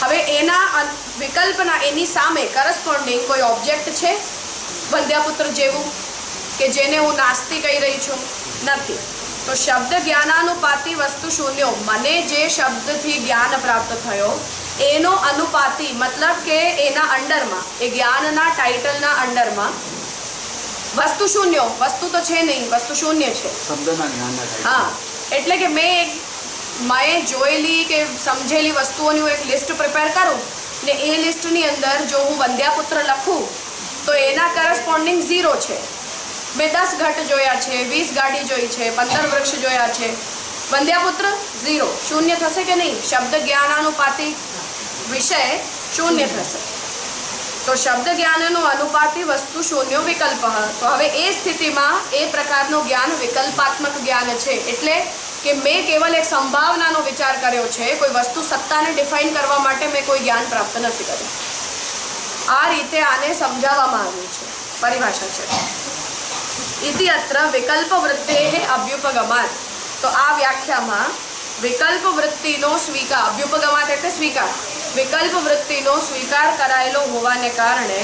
હવે એના વિકલ્પના એની સામે કરસ્પોન્ડિંગ કોઈ ઓબ્જેક્ટ છે વંધ્યાપુત્ર જેવું કે જેને હું નાસ્તિ કહી રહી છું? નથી. તો શબ્દ જ્ઞાનાનુપાતી વસ્તુ શૂન્યો, મને જે શબ્દથી જ્ઞાન પ્રાપ્ત થયો એનો અનુપાતી, મતલબ કે એના અંડરમાં, એ જ્ઞાનના ટાઇટલના અંડરમાં વસ્તુ શૂન્યો, વસ્તુ તો છે નહીં, વસ્તુ શૂન્ય છે. હા, એટલે કે મેં જોયેલી કે સમજેલી વસ્તુઓની હું એક લિસ્ટ પ્રિપેર કરું ને એ લિસ્ટની અંદર જો હું વંધ્યાપુત્ર લખું તો એના કરસ્પોન્ડિંગ 0 છે. મેં 10 ઘટ જોયા છે, 20 ગાડી જોઈ છે, 15 વૃક્ષ જોયા છે, વંધ્યાપુત્ર 0, શૂન્ય થશે કે નહીં? શબ્દ જ્ઞાનાનુપાતી વિષય શૂન્ય થશે. તો શબ્દ જ્ઞાનનો અનુપાતી વસ્તુ શૂન્ય વિકલ્પ. તો હવે એ સ્થિતિમાં એ પ્રકારનું જ્ઞાન વિકલ્પાત્મક જ્ઞાન છે, એટલે કે મેં કેવલ એક સંભાવનાનો વિચાર કર્યો છે, કોઈ વસ્તુ સત્તાને ડિફાઇન કરવા માટે મેં કોઈ જ્ઞાન પ્રાપ્ત નથી કર્યું. આ રીતે આને સમજાવવામાં આવ્યું છે, પરિભાષા છે. ઇતિ અત્ર વિકલ્પ વૃત્તેઃ અભ્યુપગમાત, તો આ વ્યાખ્યામાં વિકલ્પ વૃત્તિનો સ્વીકાર, અભ્યુપગમાત એટલે સ્વીકાર, વિકલ્પ વૃત્તિનો સ્વીકાર કરાયેલો હોવાને કારણે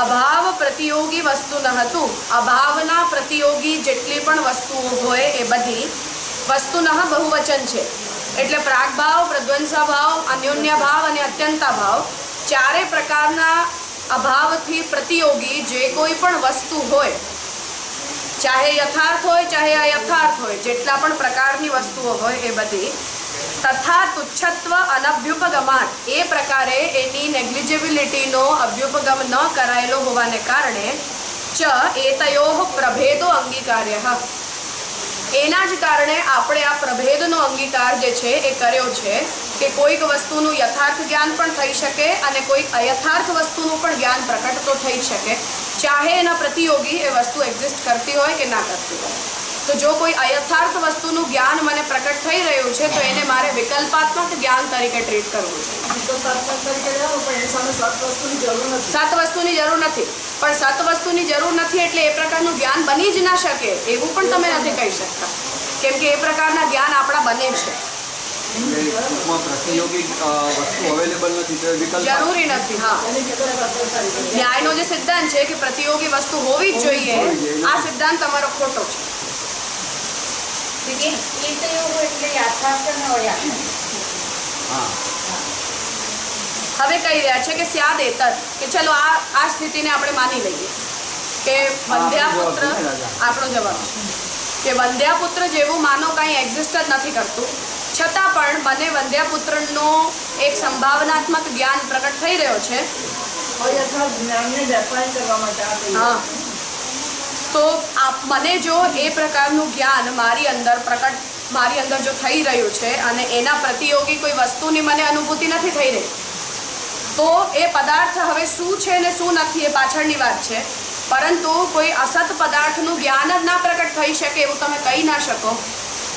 અભાવ પ્રતિયોગી વસ્તુ ન હતું, અભાવના પ્રતિયોગી જેટલી પણ વસ્તુઓ હોય એ બધી વસ્તુનઃ બહુવચન છે. એટલે પ્રાગભાવ, પ્રધ્વંસાભાવ, અન્યોન્યભાવ અને અત્યંતાભાવ, ચારે પ્રકારના અભાવથી પ્રતિયોગી જે કોઈ પણ વસ્તુ હોય, ચાહે યથાર્થ હોય ચાહે અયથાર્થ હોય, જેટલા પણ પ્રકારની વસ્તુઓ હોય એ બધી તથા તુચ્છત્વ અનભ્યુપગમાત, એ પ્રકારે એની નેગ્લિજિબિલિટીનો અભ્યુપગમ ન કરાયેલો હોવાને કારણે ચ એતયોઃ પ્રભેદો અંગીકાર્ય, એના જ કારણે આપણે આ પ્રભેદનો અંગીકાર જે છે એ કર્યો છે કે કોઈક વસ્તુનું યથાર્થ જ્ઞાન પણ થઈ શકે અને કોઈક અયથાર્થ વસ્તુનું પણ જ્ઞાન પ્રકટ તો થઈ શકે, ચાહે એના પ્રતિયોગી એ વસ્તુ એક્ઝિસ્ટ કરતી હોય કે ના કરતી હોય. તો જો કોઈ અયથાર્થ વસ્તુનું જ્ઞાન મને પ્રકટ થઈ રહ્યું છે તો એને મારે વિકલ્પાત્મક જ્ઞાન તરીકે ટ્રીટ કરવું છે. સાત વસ્તુની જરૂર નથી, પણ સાત વસ્તુની જરૂર નથી એટલે એ પ્રકારનું જ્ઞાન બની જ ના શકે એવું પણ તમે નથી કહી શકતા, કેમ કે એ પ્રકારના જ્ઞાન આપણા બને છે. જરૂરી નથી. હા, ન્યાયનો જે સિદ્ધાંત છે કે પ્રતિયોગી વસ્તુ હોવી જ જોઈએ, આ સિદ્ધાંત તમારો ખોટો છે. હવે કહી રહ્યા છે કે સ્યાદ એતદ, કે ચલો આ સ્થિતિને આપણે માની લઈએ કે વંધ્યાપુત્ર, આપણો જવાબ છે કે વંધ્યાપુત્ર જેવું માનો કાંઈ એક્ઝિસ્ટ જ નથી કરતું, છતાં પણ મને વંધ્યાપુત્રનો એક સંભાવનાત્મક જ્ઞાન પ્રકટ થઈ રહ્યો છે. હા, તો મને જો એ પ્રકારનું જ્ઞાન મારી અંદર જો થઈ રહ્યું છે અને એના પ્રતિયોગી કોઈ વસ્તુની મને અનુભૂતિ નથી થઈ રહી, તો એ પદાર્થ હવે શું છે ને શું નથી એ પાછળની વાત છે. પરંતુ કોઈ અસત પદાર્થનું જ્ઞાન જ ના પ્રકટ થઈ શકે એવું તમે કહી ના શકો,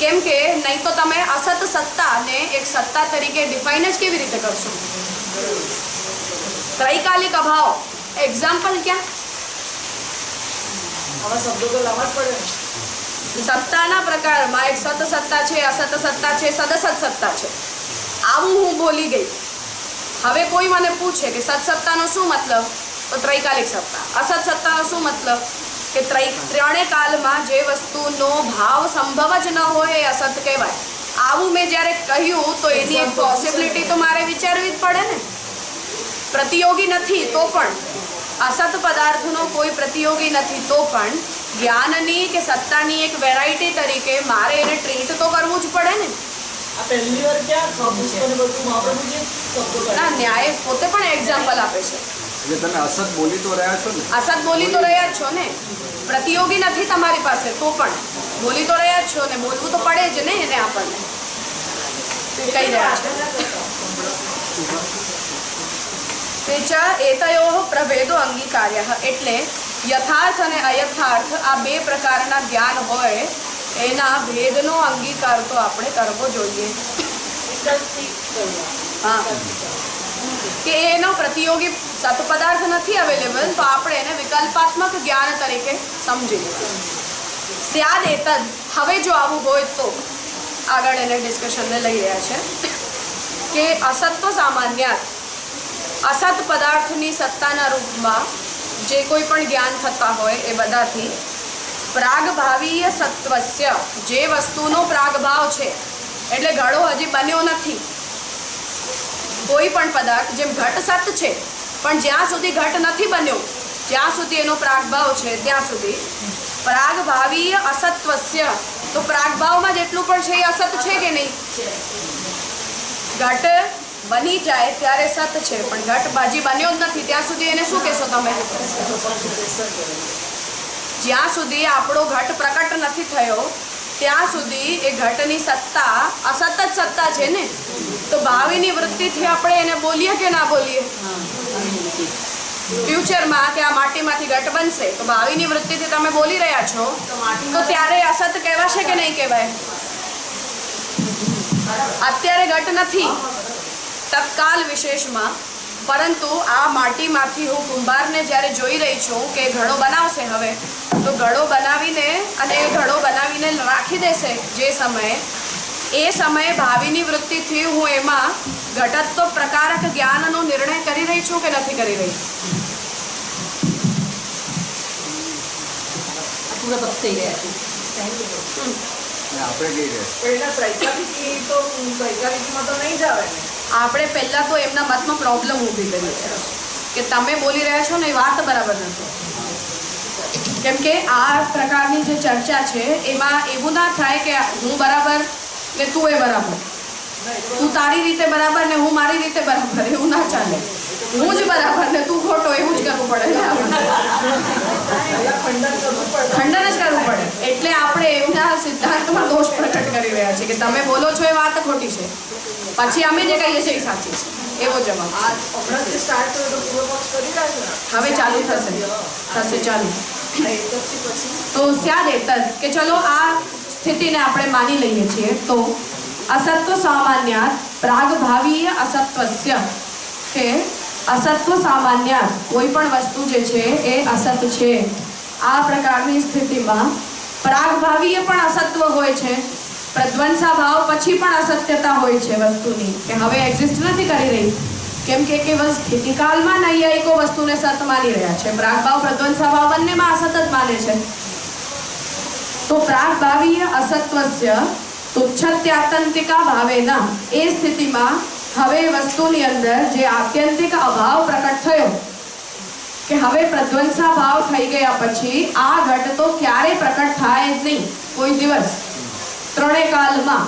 કેમ કે નહીં તો તમે અસત સત્તાને એક સત્તા તરીકે ડિફાઇન જ કેવી રીતે કરશો? ત્રૈકાલિક અભાવ, એક્ઝામ્પલ ક્યાં? સત્તાના પ્રકારમાં એક સત સત્તા છે, અસત સત્તા છે, સદસત સત્તા છે. આવું હું બોલી ગઈ. હવે કોઈ મને પૂછે કે સત સત્તાનો શું મતલબ, તો ત્રૈકાલિક સત્તા. અસત સત્તાનો શું મતલબ, કે ત્રણે કાલમાં જે વસ્તુનો ભાવ સંભવ જ ન હોય એ અસત કહેવાય. આવું મેં જ્યારે કહ્યું તો એની એક પોસિબિલિટી તો મારે વિચારવી જ પડે ને. પ્રતિયોગી નથી તો પણ, અસત પદાર્થનો કોઈ પ્રતિયોગી નથી તો પણ જ્ઞાનની કે સત્તાની એક વેરાયટી તરીકે મારે એને ટ્રીટ તો કરવું જ પડે ને. ના, ન્યાય પોતે પણ એક્ઝામ્પલ આપે છે. તમે અસત બોલી તો રહ્યા છો ને? અસત બોલી તો રહ્યા જ છો ને. પ્રતિયોગી નથી તમારી પાસે તો પણ બોલી તો રહ્યા જ છો ને. બોલવું તો પડે જ ને એને આપણને. કહી રહ્યા છે તેચા એતયોઃ પ્રભેદો અંગીકાર્યઃ, એટલે યથાર્થ અને અયથાર્થ આ બે પ્રકારના જ્ઞાન હોય એના ભેદનો અંગીકાર તો આપણે કરવો જોઈએ. હા, કે એનો પ્રતિયોગી સતપદાર્થ નથી અવેલેબલ તો આપણે એને વિકલ્પાત્મક જ્ઞાન તરીકે સમજી લઈએ. સ્યાદ એતદ, હવે જો આવું હોય તો આગળ એને ડિસ્કશનને લઈ રહ્યા છે કે અસત્વ સામાન્યાત, અસત પદાર્થની સત્તાના રૂપમાં જે કોઈ પણ જ્ઞાન થતા હોય એ બધાથી પ્રાગભાવીય સત્વસ્ય, જે વસ્તુનો પ્રાગભાવ છે એટલે ઘડો હજી બન્યો નથી. કોઈ પણ પદાર્થ જેમ ઘટ સત છે પણ જ્યાં સુધી ઘટ નથી બન્યો, જ્યાં સુધી એનો પ્રાગભાવ છે ત્યાં સુધી પ્રાગભાવીય અસત્વસ્ય, તો પ્રાગભાવમાં જેટલું પણ છે એ અસત છે કે નહીં? ઘટ બની જાય ત્યારે સત છે પણ ઘટ હજી બન્યો જ નથી ત્યાં સુધી એને શું કહેશો તમે? જ્યાં સુધી આપણો ઘટ પ્રકટ નથી થયો ત્યાં સુધી એ ઘટની સત્તા અસત જ સત્તા છે ને. તો ભાવિની વૃત્તિથી આપણે એને બોલીએ કે ના બોલીએ? ફ્યુચરમાં કે આ માટીમાંથી ઘટ બનશે તો ભાવિની વૃત્તિથી તમે બોલી રહ્યા છો તો ત્યારે અસત કહેવાશે કે નહીં કહેવાય? અત્યારે ઘટ નથી તત્કાલ વિશેષમાં, પરંતુ આ માટીમાંથી હું કુંભારને જ્યારે જોઈ રહી છું કે ઘડો બનાવશે હવે, તો ઘડો બનાવીને અને એ ઘડો બનાવીને રાખી દેશે જે સમયે, એ સમયે ભાવિની વૃત્તિથી હું એમાં ઘટત્વ પ્રકારક જ્ઞાનનો નિર્ણય કરી રહી છું કે નથી કરી રહી? આપણે પહેલા તો એમના મતમાં પ્રોબ્લેમ ઊભી કરી કે તમે બોલી રહ્યા છો ને એ વાત બરાબર નથી. કેમ કે આ પ્રકારની જે ચર્ચા છે એમાં એવું ના થાય કે હું બરાબર ને તું એ બરાબર, તું તારી રીતે બરાબર ને હું મારી રીતે બરાબર, એવું ના ચાલે. હું જ બરાબર ને તું ખોટો એવું જ કરવું પડે, ખંડન જ કરવું પડે. એટલે આપણે એમના સિદ્ધાંતમાં દોષ પ્રકટ કરી રહ્યા છીએ કે તમે બોલો છો એ વાત ખોટી છે, પછી અમે જે કહીએ છીએ એ સાચી છે, એવો જવાબ. હવે ચાલુ થશે ચાલુ. તો સ્યાદ એતદ, કે ચલો આ સ્થિતિને આપણે માની લઈએ છીએ તો અસત્વ સામાન્યાત પ્રાગભાવીય અસત્વસ્ય, કે અસત્વ સામાન્યાત કોઈ પણ વસ્તુ જે છે એ અસત છે. આ પ્રકારની સ્થિતિમાં પ્રાગભાવીય પણ અસત્વ હોય છે, પ્રધ્વંસા ભાવ પછી પણ અસત્યતા હોય છે વસ્તુની, કે હવે એક્ઝિસ્ટ નથી કરી રહી. કેમ કે કેવલ સ્થિતિકાલમાં નૈયાયિકો વસ્તુને સત માની રહ્યા છે, પ્રાગભાવ પ્રધ્વંસા ભાવ બંનેમાં અસત જ માને છે. તો પ્રાગભાવીય અસત્વસ્ય તુચ્છત્યાતંતિકા ભાવેના, એ સ્થિતિમાં હવે એ વસ્તુની અંદર જે આત્યંતિક અભાવ પ્રકટ થયો કે હવે પ્રધ્વંસા ભાવ થઈ ગયા પછી આ ઘટ તો ક્યારે પ્રકટ થાય જ નહીં કોઈ દિવસ, ત્રણેય કાલમાં.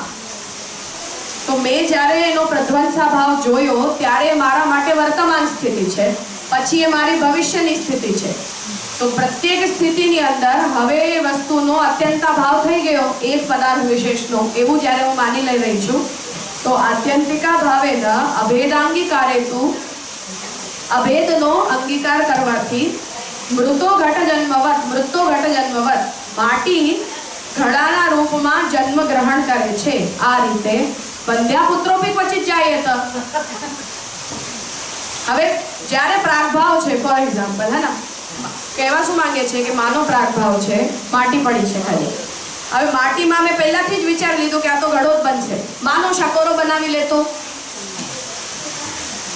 તો મેં જ્યારે એનો પ્રધ્વંસા ભાવ જોયો ત્યારે મારા માટે વર્તમાન સ્થિતિ છે, પછી એ મારી ભવિષ્યની સ્થિતિ છે. તો પ્રત્યેક સ્થિતિની અંદર હવે એ વસ્તુનો અત્યંતા ભાવ થઈ ગયો એક પદાર્થ વિશેષનો, એવું જ્યારે હું માની લઈ રહી છું. તો આત્યંતિકા ભાવેન અભેદાંગીકારેતુ, અભેદનો અંગીકાર કરવાથી મૃતો ઘટ જન્મવત માટી ઘડાના રૂપમાં જન્મ ગ્રહણ કરે છે. આ રીતે વંધ્યાપુત્રો બી ક્વચિત જાય તો હવે જ્યારે પ્રાગભાવ છે, ફોર એક્ઝામ્પલ, હે ને, કહેવા શું માંગે છે કે માનો પ્રાગભાવ છે, માટી પડી છે ખાલી. હવે માટીમાં મેં પહેલાથી જ વિચારી લીધું કે આ તો ઘડો જ બનશે. માનો શકોરો બનાવી લેતો.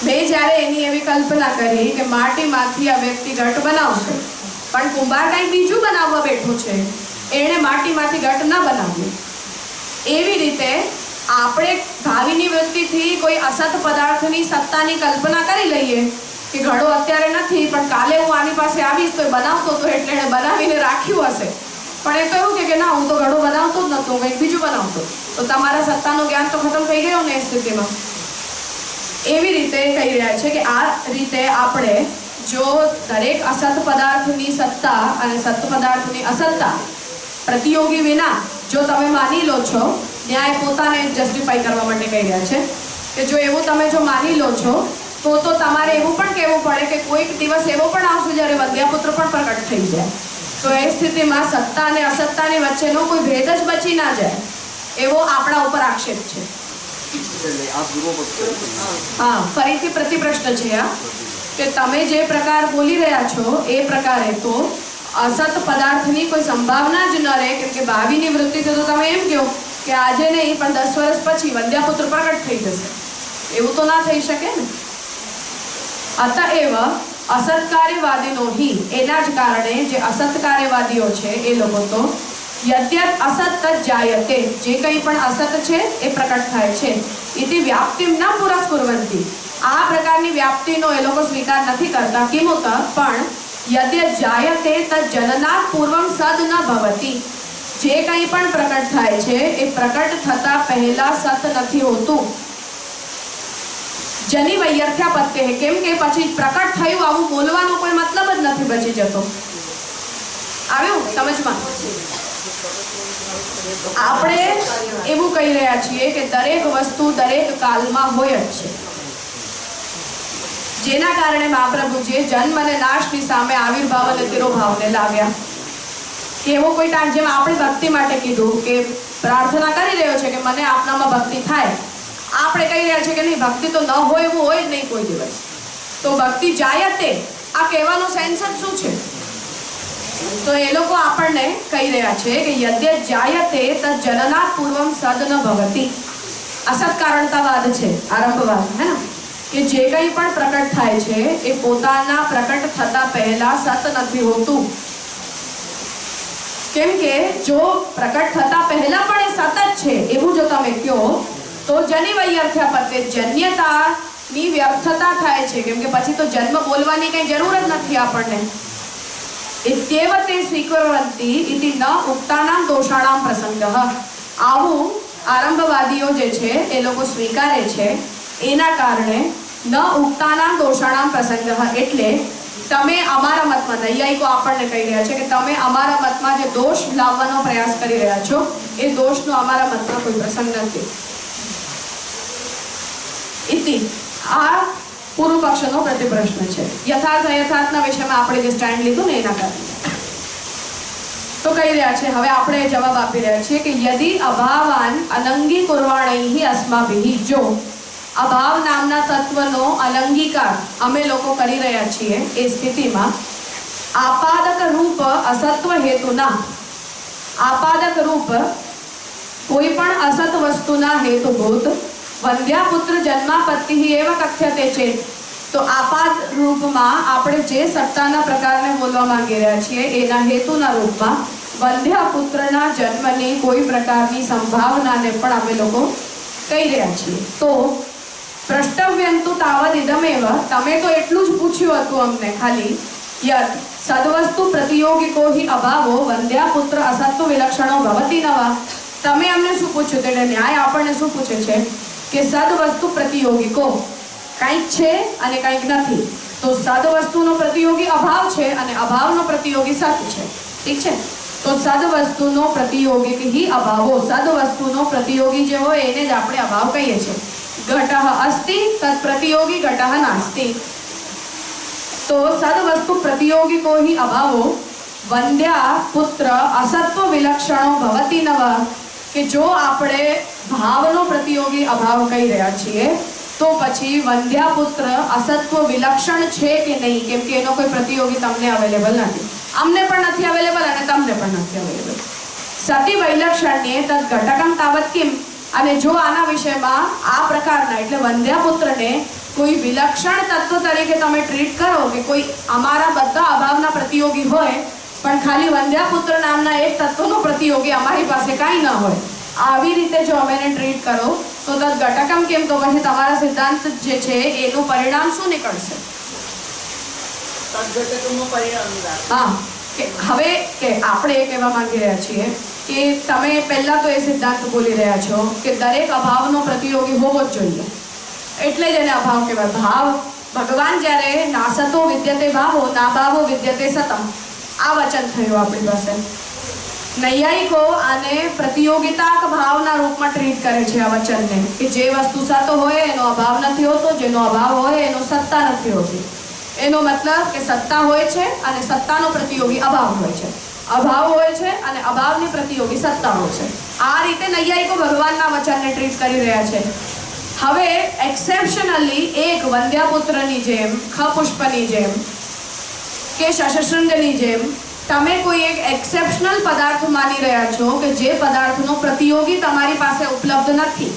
મેં જ્યારે એની એવી કલ્પના કરી કે માટીમાંથી આ વ્યક્તિ ઘટ બનાવશે, પણ કુંભાર કંઈક બીજું બનાવવા બેઠો છે, એણે માટીમાંથી ઘટ ન બનાવ્યું. એવી રીતે આપણે ભાવિની વૃત્તિથી કોઈ અસત પદાર્થની સત્તાની કલ્પના કરી લઈએ કે ઘડો અત્યારે નથી પણ કાલે હું આની પાસે આવીશ તો બનાવતો હતો એટલે એણે બનાવીને રાખ્યું હશે. પણ એ તો એવું કે ના, હું તો ઘડો બનાવતો જ નહોતો, કંઈક બીજું બનાવતો. તો તમારા સત્તાનું જ્ઞાન તો ખતમ થઈ ગયું ને એ સ્થિતિમાં. એવી રીતે કહી રહ્યા છે કે આ રીતે આપણે જો દરેક અસત પદાર્થની સત્તા અને સત પદાર્થની અસત્તા પ્રતિયોગી વિના જો તમે માની લો છો, ન્યાય પોતાને જસ્ટિફાઈ કરવા માટે કહી રહ્યા છે કે જો એવું તમે જો માની લો છો તો તમારે એવું પણ કહેવું પડે કે કોઈક દિવસ એવો પણ આવશે જ્યારે વંધ્યાપુત્ર પણ પ્રકટ થઈ જાય. તો એ સ્થિતિમાં સત્તા અને અસત્તાની વચ્ચેનો કોઈ ભેદ જ બચી ના જાય એવો આપણા ઉપર આક્ષેપ છે. હા, ફરીથી પ્રતિપ્રશ્ન છે આ કે તમે જે પ્રકાર બોલી રહ્યા છો એ પ્રકારે તો અસત પદાર્થની કોઈ સંભાવના જ ન રહે, કેમ કે ભાવિની વૃત્તિથી તો તમે એમ કહો કે આજે નહીં પણ 10 વર્ષ પછી વંધ્યાપુત્ર પ્રકટ થઈ જશે. એવું તો ના થઈ શકે ને. અતએવ અસત્કાર્યવાદીનો હિ, એના જ કારણે જે અસત્કાર્યવાદીઓ છે એ લોકો તો યદ્યત અસત જાયતે, જે કંઈ પણ અસત છે એ પ્રકટ થાય છે, ઇતિ વ્યાપ્તિમ ન પુરસ્કુર્વંતિ, આ પ્રકારની વ્યાપ્તિનો એ લોકો સ્વીકાર નથી કરતા. કિમુત, પણ યદ્યત જાયતે તદ જનનાત પૂર્વમ સદ ન ભવતિ, જે કંઈ પણ પ્રકટ થાય છે એ પ્રકટ થતા પહેલા સત નથી હોતું. જની વૈયર્થ્યાપત્ય, કેમ કે પછી પ્રકટ થયું આવું બોલવાનો કોઈ મતલબ જ નથી બચી જતો. આવ્યું સમજમાં? આપણે એવું કહી રહ્યા છીએ કે દરેક વસ્તુ દરેક કાલમાં હોય જ છે, જેના કારણે મહાપ્રભુજીએ જન્મ અને નાશની સામે આવિર્ભાવ અને તિરોભાવને લાવ્યા. કે એવો કોઈ ટાઈમ, જેમ આપણે ભક્તિ માટે કીધું કે પ્રાર્થના કરી રહ્યો છે કે મને આપનામાં ભક્તિ થાય, આપણે કહી રહ્યા છીએ કે નહીં, ભક્તિ તો ન હોય એવું હોય જ નહીં કોઈ દિવસ. તો ભક્તિ જાયતે, આ કહેવાનો સેન્સ જ શું છે? તો એ લોકો આપણને કહી રહ્યા છે કે યદ્યત જાયતે તદ જનનાત પૂર્વમ સદ ન ભવતિ. અસત કારણતાવાદ છે, આરંભવાદ, હે ને, કે જે કંઈ પણ પ્રકટ થાય છે એ પોતાના પ્રકટ થતા પહેલા સત નથી હોતું. કેમ કે જો પ્રકટ થતા પહેલા પણ એ સતત છે એવું જો તમે કહો તો જની વૈયર્થ્યાપત્ય, જન્યતાની વ્યર્થતા થાય છે, કેમ કે પછી તો જન્મ બોલવાની કઈ જરૂર જ નથી આપણને. ઇત્યેવ તે સ્વીકુર્વન્તિ ઇતિ ન ઉક્તાનામ દોષાણામ પ્રસંગઃ, આવું આરંભવાદીઓ જે છે એ લોકો સ્વીકારે છે એના કારણે ન ઉક્તાનામ દોષાણામ પ્રસંગઃ, એટલે તમે અમારા મતમાં, નૈયાયિકો આપણને કહી રહ્યા છે કે તમે અમારા મતમાં જે દોષ લાવવાનો પ્રયાસ કરી રહ્યા છો એ દોષનો અમારા મતમાં કોઈ પ્રસંગ નથી. ઇતિ, આ પૂર્વ પક્ષનો પ્રતિપ્રશ્ન છે. યથાર્થ અયથાર્થના વિષયમાં આપણે જે સ્ટેન્ડ લીધું ને એના કારણે તો કહી રહ્યા છે. હવે આપણે જવાબ આપી રહ્યા છીએ કે યદિ અભાવાન અનંગી કુર્વાણૈહિ અસ્માભિહિ, જો અભાવ નામના તત્વનો અલંગીકાર અમે લોકો કરી રહ્યા છીએ એ સ્થિતિમાં આપાદક રૂપ અસત્વ હેતુના, આપાદક રૂપ કોઈ પણ અસત વસ્તુના હેતુભૂત વંધ્યાપુત્ર જન્માપત્તિ એવ કથ્યતે છે. તો આપાદ રૂપમાં આપણે જે સત્તાના પ્રકારને બોલવા માંગી રહ્યા છીએ એના હેતુના રૂપમાં વંધ્યાપુત્રના જન્મની કોઈ પ્રકારની સંભાવનાને પણ અમે લોકો કહી રહ્યા છીએ. તો પ્રષ્ટવ્યંતુ તાવદ ઇદમેવ, તમે તો એટલું જ પૂછ્યું હતું અમને ખાલી, યત સદવસ્તુ પ્રતિયોગિકો હિ અભાવો વંદ્યા પુત્ર અસત્વ વિલક્ષણો ભવતી નવા. તમે અમને શું પૂછ્યું? એટલે ન્યાય આપણને શું પૂછે છે કે સદવસ્તુ પ્રતિયોગિકો, કંઈક છે અને કંઈક નથી. તો સદવસ્તુનો પ્રતિયોગી અભાવ છે અને અભાવનો પ્રતિયોગી સત છે. ઠીક છે? તો સદવસ્તુનો પ્રતિયોગી હિ અભાવો, સદવસ્તુનો પ્રતિયોગી જે હોય એને જ આપણે અભાવ કહીએ છીએ. ઘટઃ અસ્તિ તદ પ્રતિયોગી ઘટઃ નાસ્તિ. તો સદવસ્તુ પ્રતિયોગિકો હિ અભાવો વંદ્યા પુત્ર અસત્વ વિલક્ષણો ભવતી નવ, કે જો આપણે ભાવનો પ્રતિયોગી અભાવ કહી રહ્યા છીએ તો પછી વંદ્યા પુત્ર અસત્વ વિલક્ષણ છે કે નહીં, કેમ કે એનો કોઈ પ્રતિયોગી તમને અવેલેબલ નથી, અમને પણ નથી અવેલેબલ અને તમને પણ નથી અવેલેબલ. સતી વૈલક્ષણ્ય તદ ઘટકમ તાવત કિમ, અને જો આના વિષયમાં આ પ્રકારના એટલે વંદ્યા પુત્રને કોઈ વિલક્ષણ તત્વ તરીકે તમે ટ્રીટ કરો કે કોઈ અમારા બધા અભાવના પ્રતિયોગી હોય પણ ખાલી વંદ્યા પુત્ર નામના એક તત્વનો પ્રતિયોગી અમારી પાસે કાંઈ ન હોય, આવી રીતે જો અમે એને ટ્રીટ કરો તો તદ ઘટકમ કેમ, તો પછી તમારા સિદ્ધાંત જે છે એનું પરિણામ શું નીકળશે? હા, કે હવે કે આપણે એ કહેવા માંગી રહ્યા છીએ કે તમે પહેલા તો એ સિદ્ધાંત બોલી રહ્યા છો કે દરેક અભાવનો પ્રતિયોગી હોવો જ જોઈએ, એટલે જ એને અભાવ કહેવાય. ભાવ ભગવાન જ્યારે નાસતો વિદ્યતે ભાવો નાભાવો વિદ્યતે સતમ, આ વચન થયું આપણી પાસે. નૈયાયિકો આને પ્રતિયોગિતા ભાવના રૂપમાં ટ્રીટ કરે છે આ વચનને, કે જે વસ્તુ સત હોય એનો અભાવ નથી હોતો, જેનો અભાવ હોય એનો સત્તા નથી હોતી. એનો મતલબ કે સત્તા હોય છે અને સત્તાનો પ્રતિયોગી અભાવ હોય છે, અભાવ હોય છે અને અભાવની પ્રતિયોગી સત્તા હોય છે. આ રીતે નૈયાયિકો ભગવાનના વચનને ટ્રીટ કરી રહ્યા છે. હવે એક્સેપ્શનલી એક વંદ્યાપુત્રની જેમ, ખપુષ્પની જેમ કે શશશૃંગની જેમ તમે કોઈ એક એક્સેપ્શનલ પદાર્થ માની રહ્યા છો કે જે પદાર્થનો પ્રતિયોગી તમારી પાસે ઉપલબ્ધ નથી.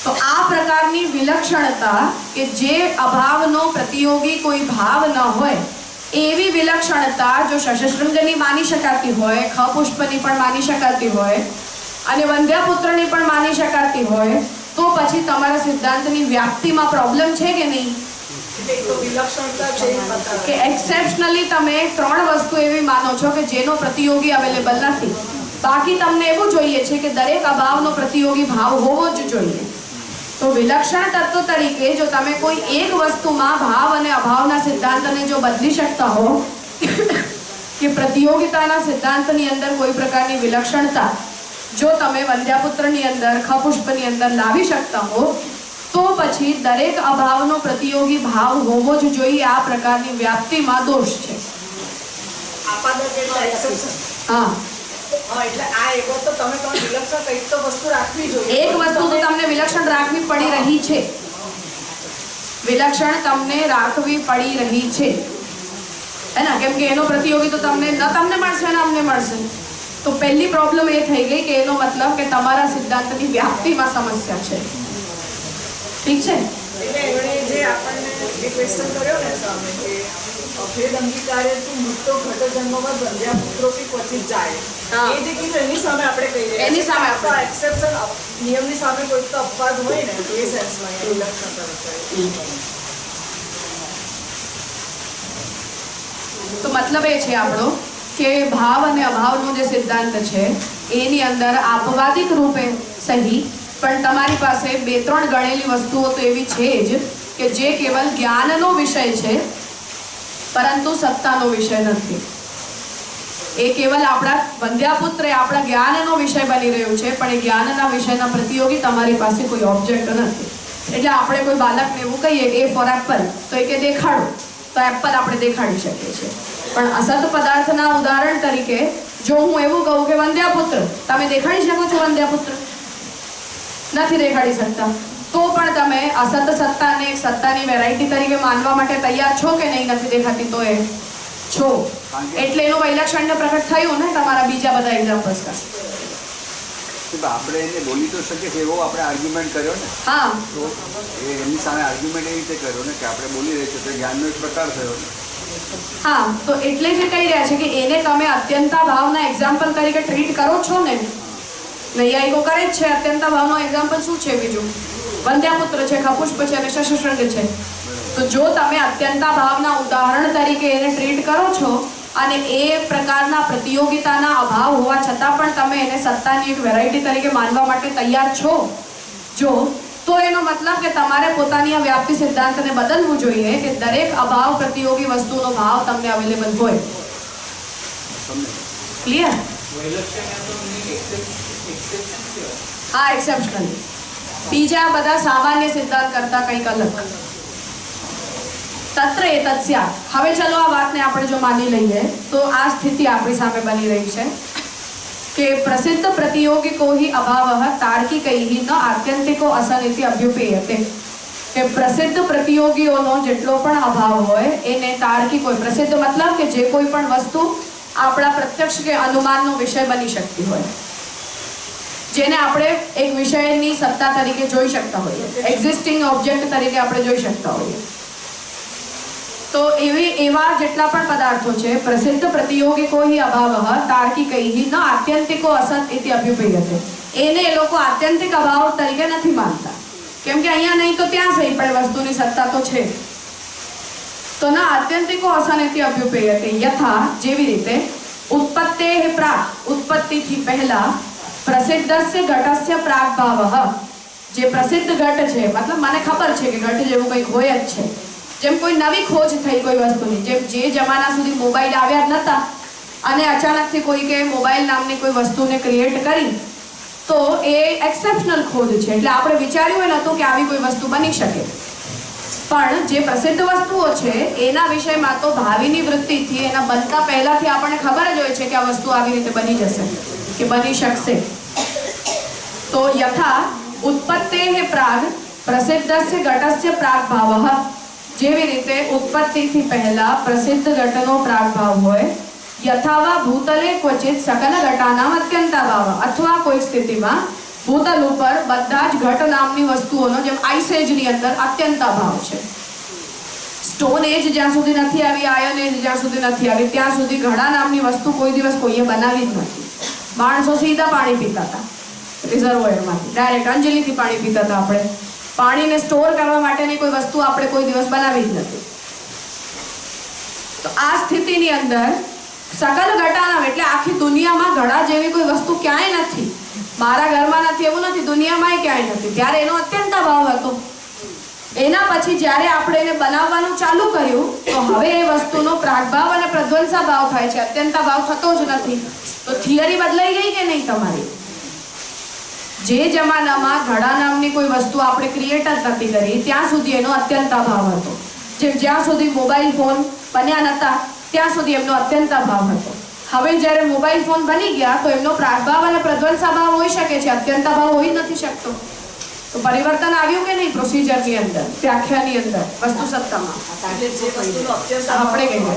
તો આ પ્રકારની વિલક્ષણતા કે જે અભાવનો પ્રતિયોગી કોઈ ભાવ ન હોય એવી વિલક્ષણતા જો શશશૃંગની માની શકાતી હોય, ખપુષ્પની પણ માની શકાતી હોય અને વંદ્યાપુત્રની પણ માની શકાતી હોય તો પછી તમારા સિદ્ધાંતની વ્યાપ્તિમાં પ્રોબ્લેમ છે કે નહીં? કે એક્સેપ્શનલી તમે ત્રણ વસ્તુ એવી માનો છો કે જેનો પ્રતિયોગી અવેલેબલ નથી, બાકી તમને એવું જોઈએ છે કે દરેક અભાવનો પ્રતિયોગી ભાવ હોવો જ જોઈએ. તો વિલક્ષણ તત્વ તરીકે જો તમે કોઈ એક વસ્તુમાં ભાવ અને અભાવના સિદ્ધાંતને જો બદલી શકતા હો કે પ્રતિયોગિતાના સિદ્ધાંતની અંદર કોઈ પ્રકારની વિલક્ષણતા જો તમે વંદ્યાપુત્રની અંદર, ખપુષ્પની અંદર લાવી શકતા હો તો પછી દરેક અભાવનો પ્રતિયોગી ભાવ હોવો જ જોઈએ. આ પ્રકારની વ્યાપ્તિમાં દોષ છે. હા, એટલે આ એક વસ્તુ તમે વિલક્ષણ કંઈક તો વસ્તુ રાખવી જોઈએ. એક વસ્તુ તો તમને વિલક્ષણ રાખવી પડી રહી છે, વિલક્ષણ તમને રાખવી પડી રહી છે હે ને, કેમ કે એનો પ્રતિયોગી તો તમને મળશે ને અમને મળશે. તો પહેલી પ્રોબ્લેમ એ થઈ ગઈ કે એનો મતલબ કે તમારા સિદ્ધાંતની વ્યાપ્તિમાં સમસ્યા છે. ઠીક છે? એટલે એમણે જે આપણને જે ક્વેશ્ચન કર્યો ને સામે કે અભેદ અંગીકારે તું મૃત્યો ઘટ જન્મમાં બંધ્યા પુત્રો થી ક્વચિત જાય, એ જે કીધું એની સામે આપણે કહી રહ્યા એની સામે આપણે એક્સેપ્શન નિયમની સામે કોઈ તો અપવાદ હોય ને એ સેન્સમાં વિલક્ષણ તો મતલબ એ છે આપણો કે ભાવ અને અભાવનો જે સિદ્ધાંત છે એની અંદર આપવાદિક રૂપે સહી પણ તમારી પાસે બે ત્રણ ગણેલી વસ્તુઓ તો એવી છે જ કે જે કેવલ જ્ઞાનનો વિષય છે પરંતુ સત્તાનો વિષય નથી. એ કેવલ આપણા વંદ્યાપુત્ર આપણા જ્ઞાનનો વિષય બની રહ્યું છે પણ એ જ્ઞાનના વિષયના પ્રતિયોગી તમારી પાસે કોઈ ઓબ્જેક્ટ નથી. એટલે આપણે કોઈ બાળકને એવું કહીએ એ ફોર એપલ તો એ કે દેખાડો, તો એપલ આપણે દેખાડી શકીએ છીએ. પણ અસત પદાર્થના ઉદાહરણ તરીકે જો હું એવું કહું કે વંદ્યાપુત્ર, તમે દેખાડી શકો છો? વંદ્યાપુત્ર નથી દેખાડી શકતા. તો પણ તમે અસત સત્તાને સત્તાની વેરાયટી તરીકે માનવા માટે તૈયાર છો કે નહીં? નથી દેખાતી તો એ છો, એટલે એનું વૈલક્ષણ્ય પ્રકટ થયું ને તમારા બીજા બધા એક્ઝામ્પલ્સ કા. આપણે એને બોલી તો શકીએ એવો આપણે આર્ગ્યુમેન્ટ કર્યો ને. હા, તો એની સામે આર્ગ્યુમેન્ટ એવી રીતે કર્યો ને કે આપણે બોલી રહી છે તો જ્ઞાનનો એક પ્રકાર થયો ને. હા, તો એટલે જે કહી રહ્યા છે કે એને તમે અત્યંતા ભાવના એક્ઝામ્પલ તરીકે ટ્રીટ કરો છો ને, નૈયાયિકો કરે જ છે. અત્યંતા ભાવનો એક્ઝામ્પલ શું છે? બીજું વંદ્યાપુત્ર છે, ખપુષ્પ છે અને શશશૃંગ છે. તો જો તમે અત્યંતા ભાવના ઉદાહરણ તરીકે એને ટ્રીટ કરો છો અને એ પ્રકારના પ્રતિયોગિતાના અભાવ હોવા છતાં પણ તમે એને સત્તાની એક વેરાયટી તરીકે માનવા માટે તૈયાર છો તો એનો મતલબ કે તમારે પોતાની આ વ્યાપ્તિ સિદ્ધાંતને બદલવું જોઈએ કે દરેક અભાવ પ્રતિયોગી વસ્તુનો ભાવ તમને અવેલેબલ હોય. ક્લિયર? હા, એક્સેપ્શનલી. બીજા બધા સામાન્ય સિદ્ધાંત કરતા કંઈક અલગ. તત્ર એતत् સ્યાत्. હવે ચલો આ વાતને આપણે જો માની લઈએ તો આ સ્થિતિ આપણી સામે બની રહી છે કે પ્રસિદ્ધ પ્રતિયોગિકો હિ અભાવઃ તાર્કિકૈઃ ન આત્યંતિકો અસનિતિ અભ્યુપેયતે. કે પ્રસિદ્ધ પ્રતિયોગીઓનો જેટલો પણ અભાવ હોય એને તાર્કિક હોય. પ્રસિદ્ધ મતલબ કે જે કોઈ પણ વસ્તુ આપણા પ્રત્યક્ષ કે અનુમાનનો વિષય બની શકતી હોય, જેને આપણે એક વિષયની સત્તા તરીકે જોઈ શકતા હોઈએ, એક્ઝિસ્ટિંગ ઓબ્જેક્ટ તરીકે આપણે જોઈ શકતા હોઈએ. તો એવા જેટલા પણ પદાર્થો છે પ્રસિદ્ધ પ્રતિયોગિકો હિ અભાવઃ તાર્કિકૈઃ ન આત્યંતિકો અસત ઇતિ અભ્યુપેયતે. એને એ લોકો આત્યંતિક અભાવ તરીકે નથી માનતા, કેમ કે અહીંયા નહીં તો ત્યાં સહી પણ વસ્તુની સત્તા તો છે. તો ન આત્યંતિકો અસનિતિ અભ્યુપેયતે. યથા જેવી રીતે ઉત્પત્તેઃ પ્રાક, ઉત્પત્તિથી પહેલા પ્રસિદ્ધસ્ય ઘટસ્ય પ્રાક ભાવઃ. જે પ્રસિદ્ધ ઘટ છે મતલબ મને ખબર છે કે ઘટ જેવું કંઈક હોય જ છે. જેમ કોઈ નવી ખોજ થઈ કોઈ વસ્તુની, જેમ જે જમાના સુધી મોબાઈલ આવ્યા જ નહોતા અને અચાનકથી કોઈ કે મોબાઈલ નામની કોઈ વસ્તુને ક્રિએટ કરી તો એ એક્સેપ્શનલ ખોજ છે. એટલે આપણે વિચાર્યું નહોતું કે આવી કોઈ વસ્તુ બની શકે. પણ જે પ્રસિદ્ધ વસ્તુઓ છે એના વિષયમાં તો ભાવિની વૃત્તિથી એના બનતા પહેલાથી આપણને ખબર જ હોય છે કે આ વસ્તુ આવી રીતે બની જશે કે બની શકશે. તો યથા ઉત્પત્તેઃ પ્રાગ પ્રસિદ્ધસ્ય ઘટસ્ય પ્રાગ ભાવઃ. જેવી રીતે ઉત્પત્તિથી પહેલા પ્રસિદ્ધ ઘટનો પ્રાગભાવ હોય, યથાવા ભૂતલે ક્વચિત સકલ ઘટાનામ અત્યંતાભાવ. અથવા કોઈ સ્થિતિમાં ભૂતલ ઉપર બધા જ ઘટ નામની વસ્તુઓનો, જેમ આઈસ એજની અંદર અત્યંતાભાવ છે. સ્ટોન એજ જ્યાં સુધી નથી આવી, આયન એજ જ્યાં સુધી નથી આવી, ત્યાં સુધી ઘડા નામની વસ્તુ કોઈ દિવસ કોઈએ બનાવી જ નથી. માણસો સીધા પાણી પીતા હતા રિઝર્વોયરમાંથી, ડાયરેક્ટ અંજલિથી પાણી પીતા હતા. આપણે પાણીને સ્ટોર કરવા માટેની કોઈ વસ્તુ આપણે કોઈ દિવસ બનાવી જ નથી. તો આ સ્થિતિની અંદર સકલ ઘટાનામ એટલે આખી દુનિયામાં ઘડા જેવી કોઈ વસ્તુ ક્યાંય નથી. મારા ઘરમાં નથી એવું નથી, દુનિયામાં ક્યાંય નથી. ત્યારે એનો અત્યંતાભાવ હતો. એના પછી જ્યારે આપણે એને બનાવવાનું ચાલુ કર્યું તો હવે એ વસ્તુનો પ્રાગભાવ અને પ્રધ્વંસાભાવ થાય છે, અત્યંતાભાવ થતો જ નથી. તો થિયરી બદલાઈ ગઈ કે નહીં તમારી? જે જમાનામાં ઘડા નામની કોઈ વસ્તુ આપણે ક્રિએટ જ નથી કરી ત્યાં સુધી એનો અત્યંતાભાવ હતો. જ્યાં સુધી મોબાઈલ ફોન બન્યા નહોતા ત્યાં સુધી એમનો અત્યંતાભાવ હતો. હવે જ્યારે મોબાઈલ ફોન બની ગયા તો એમનો પ્રાગભાવ અને પ્રધ્વંસાભાવ હોઈ શકે છે, અત્યંતાભાવ હોઈ નથી શકતો. તો પરિવર્તન આવ્યું કે નહીં પ્રોસિજરની અંદર, વ્યાખ્યાની અંદર, વસ્તુ સત્તામાં આપણે કહીએ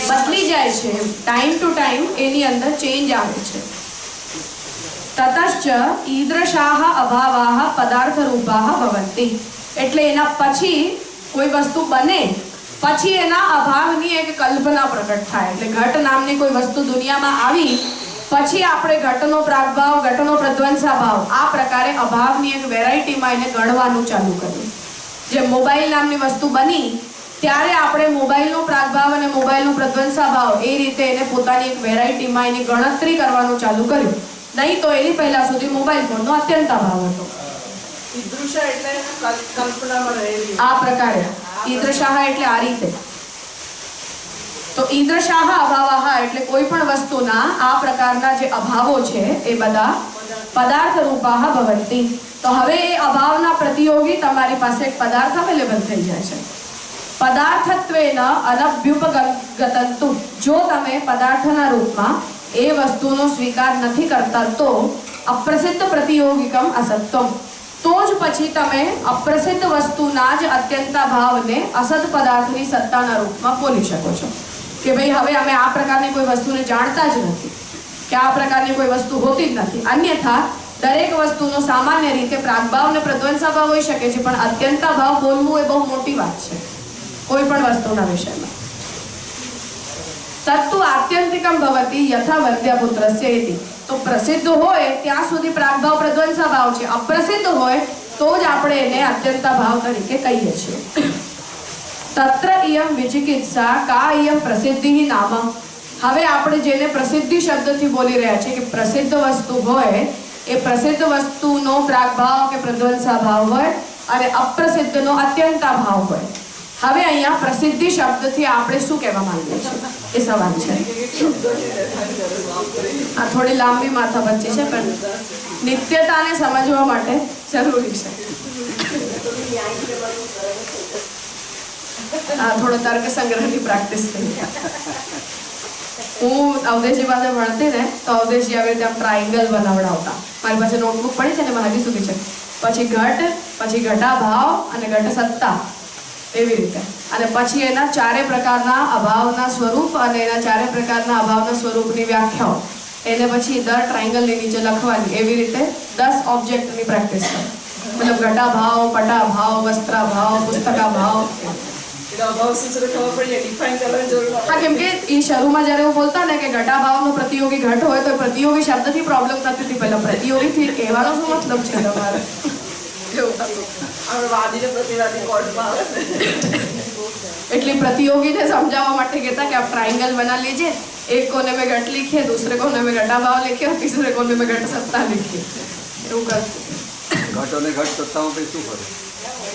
બદલી જાય છે. ટાઈમ ટુ ટાઈમ એની અંદર ચેન્જ આવે છે. તતશ્ચ ઈદૃશાહ અભાવાહ પદાર્થ રૂપાહ ભવંતિ. એટલે એના પછી કોઈ વસ્તુ બને પછી એના અભાવની એક કલ્પના પ્રગટ થાય. એટલે ઘટ નામની કોઈ વસ્તુ દુનિયામાં આવી પછી આપણે ઘટનો પ્રાગભાવ, ઘટનો પ્રધ્વંસાભાવ આ પ્રકારે અભાવની એક વેરાયટીમાં એને ગણવાનું ચાલુ કર્યું. જે મોબાઈલ નામની વસ્તુ બની ત્યારે આપણે મોબાઈલનો પ્રાગભાવ અને મોબાઈલનો પ્રધ્વંસાભાવ એ રીતે એને પોતાની એક વેરાયટીમાં એની ગણતરી કરવાનું ચાલુ કર્યું. નહીં તો એની પહેલા સુધી મોબાઈલ ફોનનો અત્યંતાભાવ હતો. આ પ્રકારે ઈદૃશાહ એટલે આ રીતે. તો ઈદૃશાહ અભાવાહ એટલે કોઈ પણ વસ્તુના આ પ્રકારના જે અભાવો છે એ બધા પદાર્થ રૂપાહ ભવંતિ. તો હવે એ અભાવના પ્રતિયોગી તમારી પાસે એક પદાર્થ અવેલેબલ થઈ જાય છે. પદાર્થત્વેન અનભ્યુપગતંતુ. જો તમે પદાર્થના રૂપમાં એ વસ્તુનો સ્વીકાર નથી કરતા તો અપ્રસિદ્ધ પ્રતિયોગિકમ અસત્વમ. તો જ પછી તમે અપ્રસિદ્ધ વસ્તુના જ અત્યંતાભાવને અસત પદાર્થની સત્તાના રૂપમાં બોલી શકો છો કે ભાઈ હવે અમે આ પ્રકારની કોઈ વસ્તુને જાણતા જ નથી, કે આ પ્રકારની કોઈ વસ્તુ હોતી જ નથી. અન્યથા દરેક વસ્તુનો સામાન્ય રીતે પ્રાગભાવ અને પ્રધ્વંસાભાવ હોઈ શકે છે, પણ અત્યંતાભાવ બોલવું એ બહુ મોટી વાત છે કોઈ પણ વસ્તુના વિષયમાં. તત્તુ આત્યંતિકમ ભવતી યથા વદ્યપુત્રસ્ય ઇતિ. તો પ્રસિદ્ધ હોય ત્યાં સુધી પ્રાગભાવ પ્રધ્વંસા ભાવ છે. અપ્રસિદ્ધ હોય તો જ આપણે એને અત્યંતા ભાવ તરીકે કહીએ છીએ. તત્ર ઇયમ વિચિકિત્સા કા ઇયમ પ્રસિદ્ધિ નામ. હવે આપણે જેને પ્રસિદ્ધિ શબ્દથી બોલી રહ્યા છે કે પ્રસિદ્ધ વસ્તુ હોય એ પ્રસિદ્ધ વસ્તુનો પ્રાગભાવ કે પ્રધ્વંસા ભાવ હોય અને અપ્રસિદ્ધનો અત્યંતા ભાવ હોય. હવે અહીંયા પ્રસિદ્ધિ શબ્દથી આપણે શું કહેવા માંગીએ છીએ એ સવાલ છે. આ થોડી લાંબી માથા વચ્ચે છે પણ નિત્યતાને સમજવા માટે જરૂરી છે. આ થોડો તર્ક સંગ્રહની પ્રેક્ટિસ થઈ. હું અવધેશજી પાસે ભણતી ને તો અવધેશજી આવી રીતે ટ્રાયંગલ બનાવડાવતા. મારી પાસે નોટબુક પડી છે ને એમાં હજી સુધી છે. પછી ઘટ, પછી ઘટાભાવ અને ઘટ સત્તા, એવી રીતે. અને પછી એના ચારે પ્રકારના અભાવના સ્વરૂપ અને એના ચારે પ્રકારના અભાવના સ્વરૂપની વ્યાખ્યાઓ એને પછી દર ટ્રાયંગલની નીચે લખવાની. એવી રીતે 10 ઓબ્જેક્ટની પ્રેક્ટિસ કરો. મતલબ ઘટાભાવ, પટાભાવ, વસ્ત્રાભાવ, પુસ્તકાભાવ. હા, કેમ કે એ શરૂમાં જ્યારે હું બોલતા ને કે ઘટાભાવનો પ્રતિયોગી ઘટ હોય તો પ્રતિયોગી શબ્દથી પ્રોબ્લેમ થતી હતી. પહેલા પ્રતિયોગીથી કહેવાનો શું મતલબ છે તમારે? એટલે પ્રતિयोगी समझावा માટે કહેતા કે आप ट्रायंगल बना लीजिए, एक कोने में घट लिखिए, दूसरे कोने में घटा भाव लिखिए और तीसरे कोने में घट सत्ता लिखिए. એવું કરતું. ઘટ અને ઘટ સત્તામાં પછી શું કરું?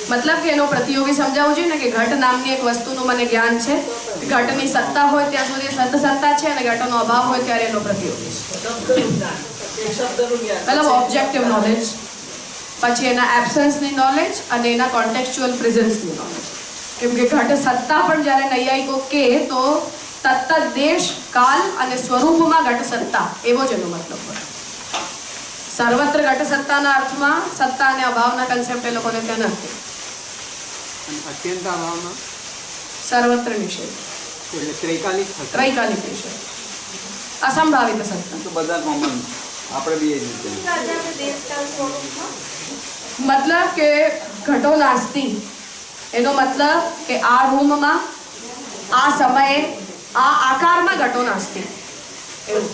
મતલબ કે એનો પ્રતિયોગી સમજાવવું જોઈએ ને કે ઘટ નામની એક વસ્તુનું મને જ્ઞાન છે. ઘટની સત્તા હોય ત્યાં સુધી સત સત્તા છે અને ઘટનો અભાવ હોય ત્યારે એનો પ્રતિયોગી છે. મતલબ ઓબ્જેક્ટિવ નોલેજ, પછી એના એબ્સન્સની નોલેજ અને એના કોન્ટેક્સ્ચ્યુઅલ પ્રેઝન્સની નોલેજ. કેમ કે ઘટ સત્તા પણ જ્યારે નૈયાયિકો કે તો તત્ત દેશ, કાલ અને સ્વરૂપમાં ઘટ સત્તા એવો જ એનો મતલબ હોય. સર્વત્ર ઘટ સત્તાના અર્થમાં સત્તા અને અભાવના કન્સેપ્ટ એ લોકોને ત્યાં નથી. અત્યંત અભાવમાં સર્વત્ર નિષેધ, ત્રૈકાલિક નિષેધ, અસંભાવિત સત્તા. તો બધા કોમન આપણે બી એ જ રીતે. મતલબ કે ઘટો નાસ્તી એનો મતલબ કે આ રૂમમાં, આ સમયે, આ આકારમાં ઘટો નાસ્તી. એવું.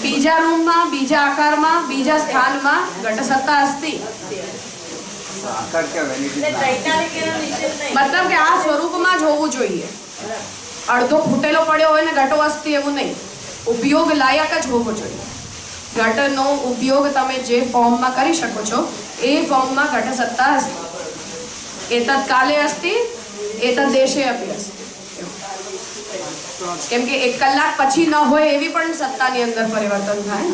બીજા રૂમમાં, બીજા આકારમાં, બીજા સ્થાનમાં ઘટ સત્તા અસ્તિ. આકાર કહેવાય. મતલબ કે આ સ્વરૂપમાં જ હોવું જોઈએ. અડધો ફૂટેલો પડ્યો હોય ને ઘટો અસ્તિ એવું નહીં. ઉપયોગ લાયક જ હોવો જોઈએ. ઘટનો ઉપયોગ તમે જે ફોર્મમાં કરી શકો છો એ ફોર્મમાં ઘટ સત્તા અસ્તિ. એતદ કાલે અસ્તિ, એતદ દેશે અપી અસ્તિ. કેમ કે 1 કલાક પછી ન હોય એવી પણ સત્તાની અંદર પરિવર્તન થાય.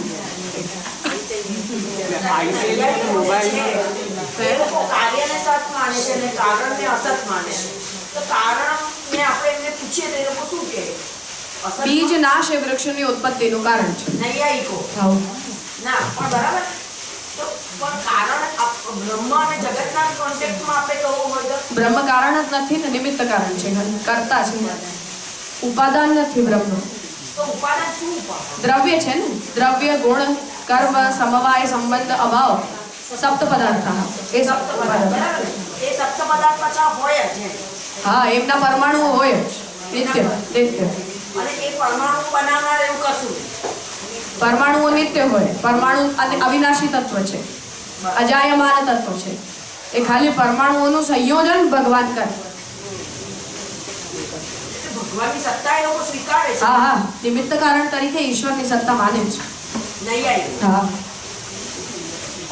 કાર્યને સત માને છે અને કારણને અસત માને છે. તો કારણને આપણે એમને પૂછીએ તો એ લોકો શું કહે? બીજ નાશ એ વૃક્ષની ઉત્પત્તિનું કારણ છે. નૈયાયિકો ના પણ બરાબર. તો પણ કારણ બ્રહ્મ અને જગતના કોન્ટેક્ટમાં આપણે કહવું હોય તો બ્રહ્મ કારણ જ નથી ને, નિમિત્ત કારણ છે, કરતા છે. ઉપાદાન નથી બ્રહ્મ. તો ઉપાદાન શું? દ્રવ્ય છે ને. દ્રવ્ય, ગુણ, કર્મ, સમવાય, સંબંધ, અભાવ, સપ્ત પદાર્થ. એ સપ્ત પદાર્થ. એ સપ્ત પદાર્થ પાછા હોય જ. હા, એમના પરમાણુઓ હોય જ. નિત્ય નિત્ય. અને એ પરમાણુ બનાવનાર એવું કશું? પરમાણુઓ નિત્ય હોય. પરમાણુ અને અવિનાશી તત્વ છે, અજાયમાન તત્વ છે. એ ખાલી પરમાણુઓનું સંયોજન ભગવાન કરે. ભગવાનની સત્તા એ લોકો સ્વીકારે છે. હા હા, નિમિત્ત કારણ તરીકે ઈશ્વરની સત્તા માને છે. હા,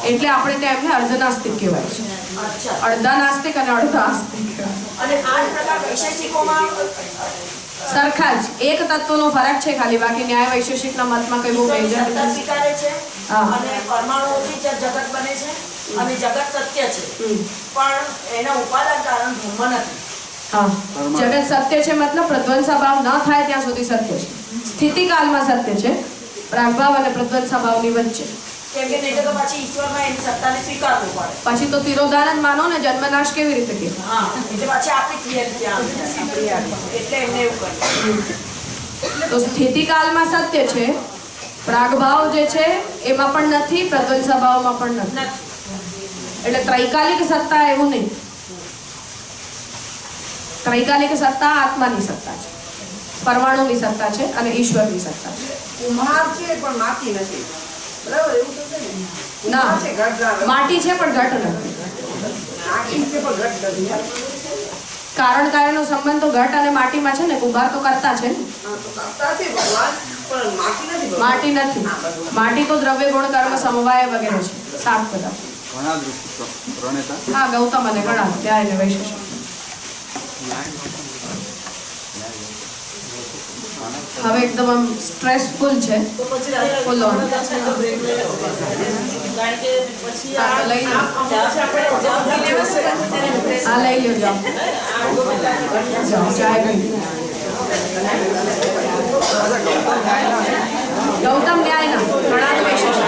એટલે આપણે ત્યાં એમને અર્ધનાસ્તિક કહેવાય છે. અડધા નાસ્તિક અને અડધા આસ્તિક. અને આ પ્રકાર વૈશેષિકોમાં સરખા જ, એક તત્વનો ફરક છે ખાલી. બાકી ન્યાય વૈશેષિકના મતમાં કઈ બહુ મેજર સત્તા સ્વીકારે છે. હા. અને પરમાણુઓથી જ જગત બને છે અને જગત સત્ય છે. પણ એના ઉપાદાન કારણ બ્રહ્મ નથી. હા, જગત સત્ય છે મતલબ પ્રધ્વંસા ભાવ ન થાય ત્યાં સુધી સત્ય છે. સ્થિતિકાલમાં સત્ય છે, પ્રાગભાવ અને પ્રધ્વંસા ભાવની વચ્ચે. કેમ કે નહીં તો પછી ઈશ્વરમાં એની સત્તાને સ્વીકારવું પડે. પછી તો તિરોધાન જ માનો ને, જન્મનાશ કેવી રીતે કે? હા, એટલે પછી આપણી ક્રિયા એટલે એમને એવું કર્યું. તો સ્થિતિકાલમાં સત્ય છે, પ્રાગભાવ જે છે એમાં પણ નથી, પ્રધ્વંસા ભાવમાં પણ નથી. એટલે ત્રૈકાલિક સત્તા એવું નહીં. ત્રૈકાલિક સત્તા આત્માની સત્તા છે. પરમાણુની સત્તા છે અને ઈશ્વરની સત્તા છે. કુમાર છે પણ માટી નથી, બરાબર? એવું તો છે ને? ના, કુમાર છે, ઘટ ના. માટી છે પણ ઘટ નથી. માટી છે પણ ઘટ નથી. કારણ કાર્યનો સંબંધ તો ઘટ અને માટીમાં છે ને. કુંભાર તો કરતા છે ને. હા, તો કરતા છે ભગવાન, પણ માટી નથી ભગવાન. માટી નથી. માટી તો દ્રવ્ય ગુણ કર્મ સમવાય વગેરે છે, 7 બધા. ઘણા દૃષ્ટિ પ્રણેતા હા, ગૌતમ અને ઘણા ત્યાં એને વૈશેષ. હવે એકદમ આમ સ્ટ્રેસફુલ છે, ફૂલ ઓન. કારણ કે પછી હા, તો લઈ લો. હા, લઈ લ્યો, જાઓ. જય ગઈ. ગૌતમ ન્યાયના ઘણા જ વૈશેષ.